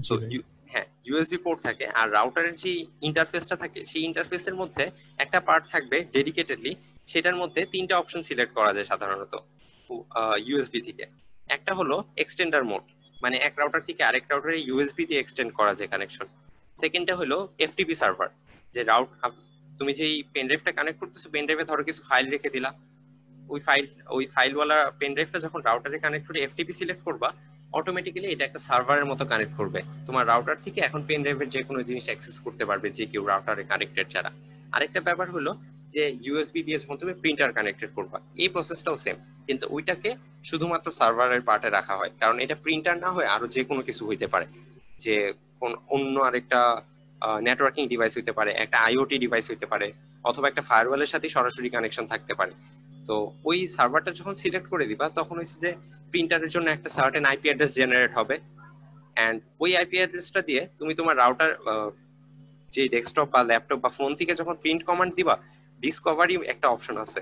জি তো ভাই। হ্যাঁ, ইউএসবি পোর্ট থাকে, আর রাউটারের যে ইন্টারফেসটা থাকে সেই ইন্টারফেসের মধ্যে একটা পার্ট থাকবে ডেডিকেটেডলি, সেটার মধ্যে তিনটা অপশন সিলেক্ট করা যায় সাধারণত ইউএসবি থেকে। একটা হলো এক্সটেন্ডার মোড, মানে এক রাউটার থেকে আরেক রাউটারে ইউএসবি দিয়ে এক্সটেন্ড করা যায় কানেকশন। সেকেন্ডটা হলো এফটিপি সার্ভার, যে তুমি যেই পেন ড্রাইভটা কানেক্ট করতেছো, পেন ড্রাইভে ধরো কিছু ফাইল রেখে দিলা, ওই ফাইলওয়ালা পেন ড্রাইভটা যখন রাউটারে কানেক্ট করে এফটিপি সিলেক্ট করবা, অটোমেটিক্যালি এটা একটা সার্ভারের মতো কানেক্ট করবে তোমার রাউটার থেকে। এখন পেন ড্রাইভের যে কোনো জিনিস অ্যাক্সেস করতে পারবে যে কেউ রাউটারে কানেক্টেড ছাড়া। আরেকটা ব্যাপার হলো যে ইউএসবি দিয়ে যখন তুমি প্রিন্টার কানেক্টেড করবা, এই প্রসেসটাও সেম, কিন্তু ওইটাকে শুধুমাত্র সার্ভারের পার্টে রাখা হয়, কারণ এটা প্রিন্টার না হয় আরো যে কোনো কিছু হইতে পারে, যে অন্য আরেকটা নেটওয়ার্কিং ডিভাইস হইতে পারে, একটা আইওটি ডিভাইস হইতে পারে, অথবা একটা ফায়ারওয়ালের সাথে সরাসরি কানেকশন থাকতে পারে। তো ওই সার্ভারটা যখন সিলেক্ট করে দিবা তখন হচ্ছে যে প্রিন্টারের জন্য একটা সার্টেন আইপি অ্যাড্রেস জেনারেট হবে, এন্ড ওই আইপি অ্যাড্রেসটা দিয়ে তুমি তোমার রাউটার যে ডেস্কটপ বা ল্যাপটপ বা ফোন থেকে যখন প্রিন্ট কমান্ড দিবা, ডিসকভারি একটা অপশন আছে,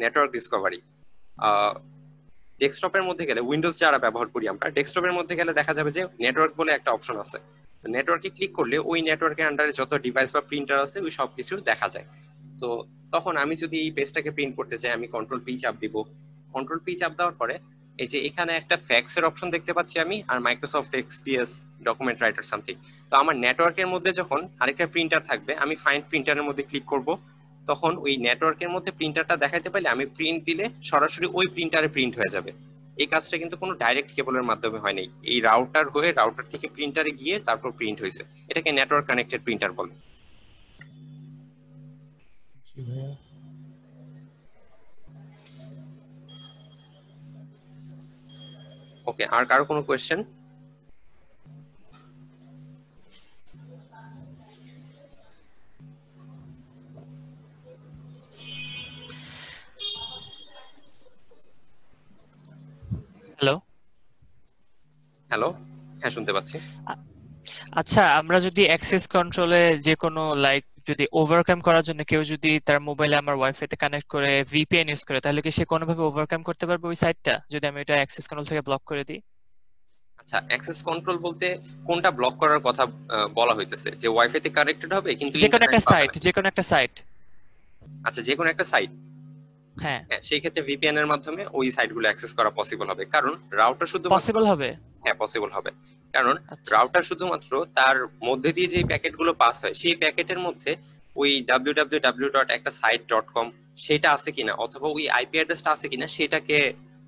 নেটওয়ার্ক ডিসকভারি। ডেস্কটপের মধ্যে গেলে, উইন্ডোজ যারা ব্যবহার করি আমরা, ডেস্কটপের মধ্যে গেলে দেখা যাবে যে নেটওয়ার্ক বলে একটা অপশন আছে। নেটওয়ার্কে ক্লিক করলে ওই নেটওয়ার্কের আন্ডারে যত ডিভাইস বা প্রিন্টার আছে ওই সবকিছু দেখা যায়। তো তখন আমি যদি এই পেজটাকে প্রিন্ট করতে চাই, আমি কন্ট্রোল পি চাপ দিব। কন্ট্রোল পি চাপ দেওয়ার পরে এই যে এখানে একটা ফ্যাক্স এর অপশন দেখতে পাচ্ছি আমি, আর Microsoft XPS document writer something. তো আমার নেটওয়ার্কের মধ্যে যখন আরেকটা প্রিন্টার থাকবে, আমি ফাইন্ড প্রিন্টারের মধ্যে ক্লিক করব, তখন ওই নেটওয়ার্কের মধ্যে প্রিন্টারটা দেখাতে পারলে আমি প্রিন্ট দিলে সরাসরি ওই প্রিন্টারে প্রিন্ট হয়ে যাবে। এই কাজটা কিন্তু কোনো ডাইরেক্ট কেবলের মাধ্যমে হয় নাই, এই রাউটার হয়ে রাউটার থেকে প্রিন্টারে গিয়ে তারপর প্রিন্ট হয়েছে। এটাকে নেটওয়ার্ক কানেক্টেড প্রিন্টার বলে। জি ভাইয়া। ওকে, আর কারো কোনো কোয়েশ্চেন? হ্যালো। হ্যালো, হ্যাঁ শুনতে পাচ্ছি। আচ্ছা, আমরা যদি অ্যাক্সেস কন্ট্রোলে যে কোনো যদি ওভারকাম করার জন্য কেউ যদি তার মোবাইলে আমার ওয়াইফাই তে কানেক্ট করে ভিপিএন ইউজ করে, তাহলে কি সে কোনোভাবে ওভারকাম করতে পারবে ওই সাইটটা, যদি আমি এটা অ্যাক্সেস কন্ট্রোল থেকে ব্লক করে দিই? আচ্ছা, অ্যাক্সেস কন্ট্রোল বলতে কোনটা ব্লক করার কথা বলা হইতেছে? যে ওয়াইফাই তে কানেক্টেড হবে কিন্তু যে কোনো ইন্টারনেট একটা পাবে সাইট, না? যে কোনো একটা সাইট। আচ্ছা, যে কোনো একটা সাইট। হ্যাঁ, হ্যাঁ, সেই ক্ষেত্রে ভিপিএন এর মাধ্যমে ওই সাইটগুলো অ্যাক্সেস করা পসিবল হবে, কারণ রাউটার শুধুমাত্র পসিবল হবে। হ্যাঁ পসিবল হবে, কারণ আচ্ছা, রাউটার শুধুমাত্র তার মধ্যে দিয়ে যে প্যাকেটগুলো পাস হয় সেই প্যাকেটের মধ্যে ওই www.একটা-site.com সেটা আছে কিনা অথবা ওই আইপি অ্যাড্রেসটা আছে কিনা সেটাকে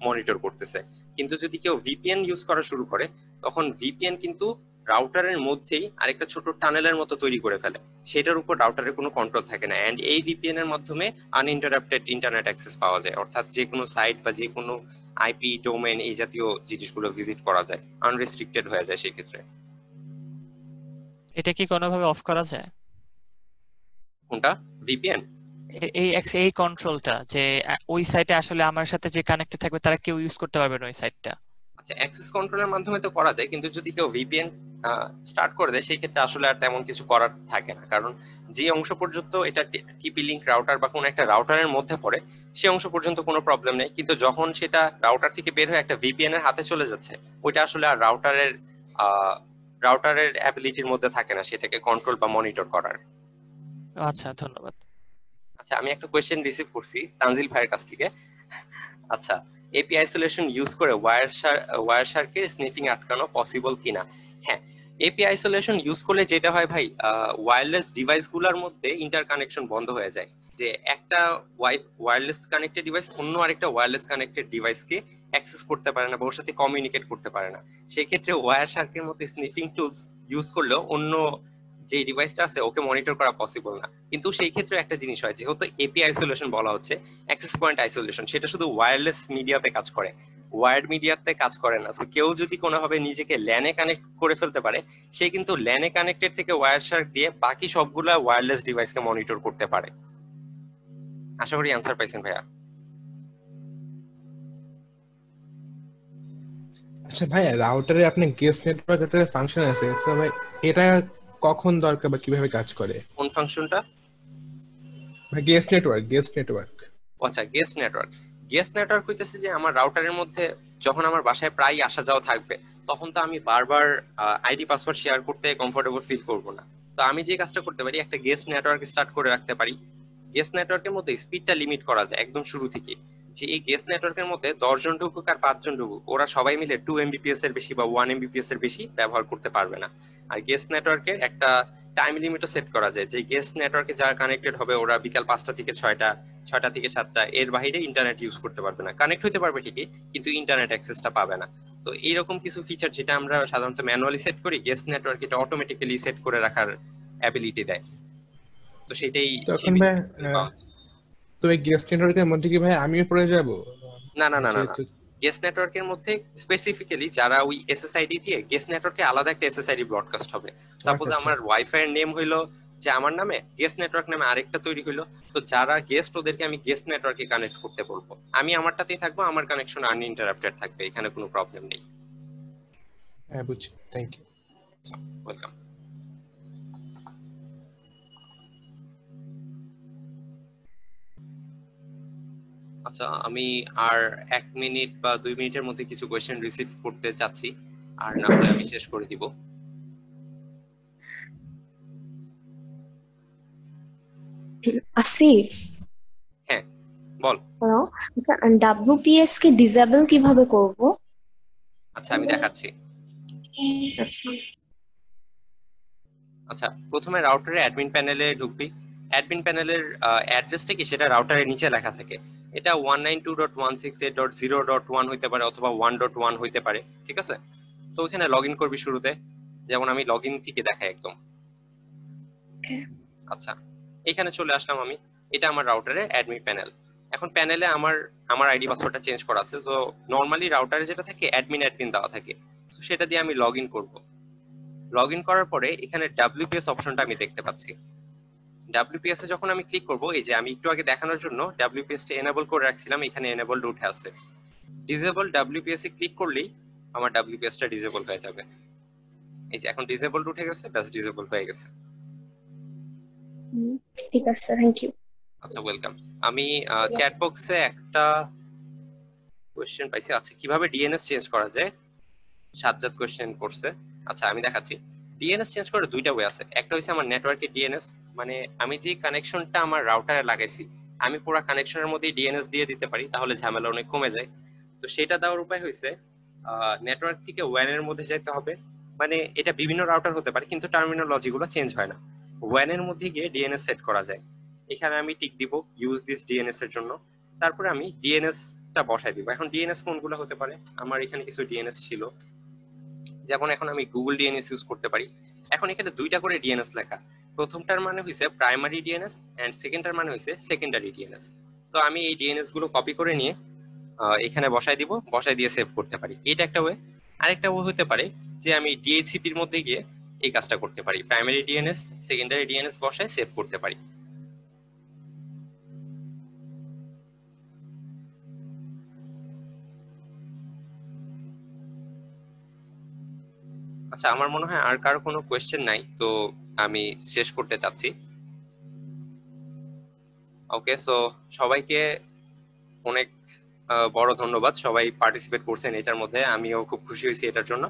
মনিটর করতেছে। কিন্তু যদি কেউ ভিপিএন ইউজ করা শুরু করে, তখন ভিপিএন কিন্তু রাউটারের মধ্যেই আরেকটা ছোট টানেলের মতো তৈরি করে ফেলে, সেটার উপর রাউটারের কোনো কন্ট্রোল থাকে না, এন্ড এই ভিপিএন এর মাধ্যমে আনইন্টারাপ্টেড ইন্টারনেট অ্যাক্সেস পাওয়া যায়, অর্থাৎ যে কোনো সাইট বা যে কোনো আইপি ডোমেইন এই জাতীয় জিনিসগুলো ভিজিট করা যায়, আনরেস্ট্রিক্টেড হয়ে যায় সেই ক্ষেত্রে। এটা কি কোনোভাবে অফ করা যায়? কোনটা? ভিপিএন? এই কন্ট্রোলটা যে ওই সাইটে আসলে আমার সাথে যে কানেক্টেড থাকবে তারা কেউ ইউজ করতে পারবে না ওই সাইটটা। আচ্ছা, অ্যাক্সেস কন্ট্রোলের মাধ্যমে তো করা যায়, কিন্তু যদি কেউ ভিপিএন স্টার্ট করে দেয় সেই ক্ষেত্রে আসলে আর তেমন কিছু করার থাকে না, কারণ যে অংশ পর্যন্ত এটা টিপি লিংক রাউটার বা কোনো একটা রাউটারের মধ্যে পড়ে সে অংশ পর্যন্ত কোনো প্রবলেম নেই, কিন্তু যখন সেটা রাউটার থেকে বের হয়ে একটা ভিপিএন এর হাতে চলে যাচ্ছে, ওইটা আসলে আর রাউটারের অ্যাবিলিটির মধ্যে থাকে না সেটাকে কন্ট্রোল বা মনিটর করার। আচ্ছা, ধন্যবাদ। আচ্ছা, আমি একটা কোয়েশ্চেন রিসিভ করছি তানজিল ভাইয়ের কাছ থেকে। আচ্ছা, এপি আইসোলেশন ইউজ করে ওয়্যার শার্কের স্নিফিং আটকানো পসিবল কিনা? হ্যাঁ, এপি আইসোলেশন ইউজ করলে যেটা হয় ভাই, ওয়্যারলেস ডিভাইস গুলোর মধ্যে ইন্টার কানেকশন বন্ধ হয়ে যায়, যে একটা ওয়্যারলেস কানেক্টেড ডিভাইস অন্য আরেকটা ওয়্যারলেস কানেক্টেড ডিভাইসকে অ্যাক্সেস করতে পারে না বা ওর সাথে কমিউনিকেট করতে পারে না। সেই ক্ষেত্রে ওয়্যার শার্কের মতো স্নিফিং টুলস ইউজ করলেও অন্য যে ডিভাইসটা আছে ওকে মনিটর করা পসিবল না। কিন্তু সেই ক্ষেত্রে একটা জিনিস হয়, যেহেতু এপি আইসোলেশন বলা হচ্ছে, অ্যাক্সেস পয়েন্ট আইসোলেশন সেটা শুধু ওয়্যারলেস মিডিয়াতে কাজ করে, ওয়্যার্ড মিডিয়াতে কাজ করে না। সো কেউ যদি কোনোভাবে নিজেকে ল্যানে কানেক্ট করে ফেলতে পারে, সে কিন্তু ল্যানে কানেক্টেড থেকে ওয়্যার শার্ক দিয়ে বাকি সবগুলা ওয়্যারলেস ডিভাইসকে মনিটর করতে পারে। আশা করি অ্যান্সার পাইছেন ভাইয়া। আচ্ছা ভাইয়া, রাউটারে আপনি গেস্ট নেটওয়ার্ক একটা ফাংশন আছে, তো ভাই এটা কখন দরকার বা কিভাবে কাজ করে? কোন ফাংশনটা? ভাই গেস্ট নেটওয়ার্ক। আচ্ছা, গেস্ট নেটওয়ার্ক হইতেছে যে আমার রাউটারের মধ্যে যখন আমার বাসায় প্রায় আসা যাওয়া থাকবে, তখন তো আমি বারবার আইডি পাসওয়ার্ড শেয়ার করতে কমফোর্টেবল ফিল করব না। তো আমি যে কাজটা করতে পারি, একটা গেস্ট নেটওয়ার্ক স্টার্ট করে রাখতে পারি। গেস্ট নেটওয়ার্কের মধ্যে স্পিডটা লিমিট করা যায় একদম শুরু থেকে, যে এই গেস্ট নেটওয়ার্কের মধ্যে 10 জন ঢুকুক আর 5 জন ঢুকুক, ওরা সবাই মিলে 2 এমবিপিএস এর বেশি বা 1 এমবিপিএস এর বেশি ব্যবহার করতে পারবে না। আর গেস্ট নেটওয়ার্কের একটা টাইম লিমিটও সেট করা যায়, যে গেস্ট নেটওয়ার্কে যারা কানেক্টেড হবে ওরা বিকাল 5টা থেকে 6টা, 6টা থেকে 7টা, এর বাইরে ইন্টারনেট ইউজ করতে পারবে না। কানেক্ট হতে পারবে ঠিকই, কিন্তু ইন্টারনেট অ্যাক্সেসটা পাবে না। তো এইরকম কিছু ফিচার যেটা আমরা সাধারণত ম্যানুয়ালি সেট করি, গেস্ট নেটওয়ার্ক এটা অটোমেটিক্যালি সেট করে রাখার অ্যাবিলিটি দেয়। তো সেটাই তখন ভাই তো এই গেস্ট নেটওয়ার্কের মধ্যে কি ভাই আমিও পড়ে যাব? না না না না, গেস্ট নেটওয়ার্কের মধ্যে স্পেসিফিক্যালি যারা ওই এসএসআইডি দিয়ে, গেস্ট নেটওয়ার্কে আলাদা একটা এসএসআইডি ব্রডকাস্ট হবে। সাপোজ আমার ওয়াইফাই এর নেম হইলো যে আমার নামে, গেস্ট নেটওয়ার্ক নামে আরেকটা তৈরি হইলো, তো যারা গেস্ট ওদেরকে আমি গেস্ট নেটওয়ার্কে কানেক্ট করতে বলবো, আমি আমারটাতেই থাকবো, আমার কানেকশন আনইন্টারাপ্টেড থাকবে, এখানে কোনো প্রবলেম নেই। হ্যাঁ বুঝছি, থ্যাংক ইউ। ওয়েলকাম। আচ্ছা, আমি আর 1 মিনিট বা 2 মিনিটের মধ্যে কিছু কোয়েশ্চেন রিসিভ করতে চাচ্ছি, আর না হলে আমি শেষ করে দিব। আসিফ, হ্যাঁ বল। হ্যালো, আচ্ছা ডাব্লিউপিএস কে ডিসেবল কিভাবে করব? আচ্ছা আমি দেখাচ্ছি। আচ্ছা আচ্ছা প্রথমে রাউটারে অ্যাডমিন প্যানেলে ঢুকবি। অ্যাডমিন প্যানেলের অ্যাড্রেসটা কি সেটা রাউটারের নিচে লেখা থাকে। এটা 192.168.0.1 হইতে পারে অথবা 1.1 হইতে পারে, ঠিক আছে? তো ওখানে লগ ইন করবি শুরুতে, যেমন আমি লগ ইন থেকে দেখাই একদম। আচ্ছা এখানে চলে আসলাম আমি, এটা আমার রাউটারের অ্যাডমিন প্যানেল। এখন প্যানেলে আমার আইডি পাসওয়ার্ডটা চেঞ্জ করা আছে, তো নরমালি রাউটারে যেটা থাকে অ্যাডমিন দেওয়া থাকে, তো সেটা দিয়ে আমি লগ ইন করবো। লগ ইন করার পরে এখানে ডাব্লিউপিএস অপশনটা আমি দেখতে পাচ্ছি। ডাব্লিউপিএস এ যখন আমি ক্লিক করব, এই যে আমি একটু আগে দেখানোর জন্য ডাব্লিউপিএস টা এনেবল করে রাখছিলাম, এখানে এনেবলড উঠে আছে। ডিসেবল ডাব্লিউপিএস এ ক্লিক করলেই আমার ডাব্লিউপিএস টা ডিসেবল হয়ে যাবে। এই যে এখন ডিসেবলড উঠে গেছে, ব্যাস ডিসেবল হয়ে গেছে। ঠিক আছে, থ্যাংক ইউ। আচ্ছা ওয়েলকাম। আমি চ্যাট বক্সে একটা কোশ্চেন পাইছি। আচ্ছা কিভাবে ডিএনএস চেঞ্জ করা যায়, সাজ্জাদ কোশ্চেন করছে। আচ্ছা আমি দেখাচ্ছি। ডিএনএস চেঞ্জ করার দুইটা ওয়ে আছে। একটা হচ্ছে আমার নেটওয়ার্কের ডিএনএস, মানে আমি যে কানেকশনটা আমার রাউটারে লাগাইছি আমি পুরো কানেকশনের মধ্যে ডিএনএস দিয়ে দিতে পারি, তাহলে ঝামেলা অনেক কমে যায়। তো সেটা দেওয়ার উপায় হয়েছে নেটওয়ার্ক থেকে ওয়ান এর মধ্যে যেতে হবে। মানে এটা বিভিন্ন রাউটার হতে পারে কিন্তু টার্মিনোলজি গুলো চেঞ্জ হয় না। ওয়ান এর মধ্যে গিয়ে ডিএনএস সেট করা যায়। এখানে আমি টিক দিব ইউজ দিস ডিএনএস এর জন্য, তারপরে আমি ডিএনএস টা বসাই দিব। এখন ডিএনএস কোনগুলো হতে পারে, আমার এখানে কিছু ডিএনএস ছিল, যেমন এখন আমি গুগল ডিএনএস ইউজ করতে পারি। এখন এখানে দুইটা করে ডিএনএস লেখা, প্রথমটার মানে হইছে প্রাইমারি ডিএনএস এন্ড সেকেন্ডটার মানে হইছে সেকেন্ডারি ডিএনএস। তো আমি এই ডিএনএস গুলো কপি করে নিয়ে এখানে বসাই দিব, বসাই দিয়ে সেভ করতে পারি, এটা একটা ওয়ে। আরেকটা ওয়ে হতে পারে যে আমি ডিএইচসিপি এর মধ্যে গিয়ে এই কাজটা করতে পারি, প্রাইমারি ডিএনএস সেকেন্ডারি ডিএনএস বসায় সেভ করতে পারি। আচ্ছা আমার মনে হয় আর কারো কোনো কোয়েশ্চেন নাই, তো আমি শেষ করতে চাচ্ছি। ওকে, সো সবাইকে অনেক বড় ধন্যবাদ, সবাই পার্টিসিপেট করছেন এটার মধ্যে, আমিও খুব খুশি হয়েছি এটার জন্য।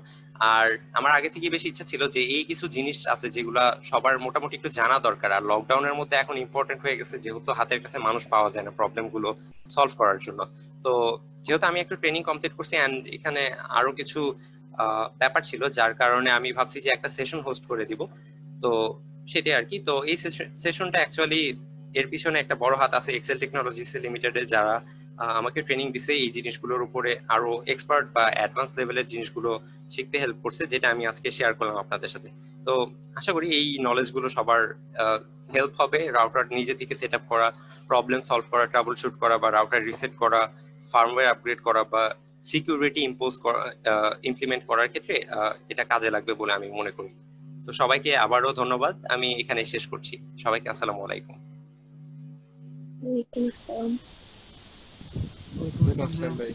আর আমার আগে থেকে বেশি ইচ্ছা ছিল যে এই কিছু জিনিস আছে যেগুলা সবার মোটামুটি একটু জানা দরকার, আর লকডাউনের মধ্যে এখন ইম্পর্টেন্ট হয়ে গেছে যেহেতু হাতের কাছে মানুষ পাওয়া যায় না প্রবলেম গুলো সলভ করার জন্য। তো যেহেতু আমি একটু ট্রেনিং কমপ্লিট করছি এন্ড এখানে আরো কিছু ব্যাপার ছিল, যার কারণে আমি ভাবছি যে একটা সেশন হোস্ট করে দিব। তো সেটাই আর কি। তো এই সেশনটা অ্যাকচুয়ালি এর পিছনে একটা বড় হাত আছে এক্সেল টেকনোলজিস লিমিটেডে, যারা আমাকে ট্রেনিং দিছে এই জিনিসগুলোর উপরে আরো এক্সপার্ট বা অ্যাডভান্স লেভেলের জিনিসগুলো শিখতে হেল্প করছে, যেটা আমি আজকে শেয়ার করলাম আপনাদের সাথে। তো আশা করি এই নলেজ গুলো সবার হেল্প হবে রাউটার নিজে থেকে সেট আপ করা, প্রবলেম সলভ করা, ট্রাবল শুট করা বা রাউটার রিসেট করা, ফার্মওয়্যার আপগ্রেড করা বা সিকিউরিটি ইম্পোজ করা, ইমপ্লিমেন্ট করার ক্ষেত্রে এটা কাজে লাগবে বলে আমি মনে করি। তো সবাইকে আবারও ধন্যবাদ, আমি এখানে শেষ করছি। সবাইকে আসসালামু আলাইকুম। ওয়ালাইকুম আসসালাম। ওয়ালাইকুম আসসালাম ভাই।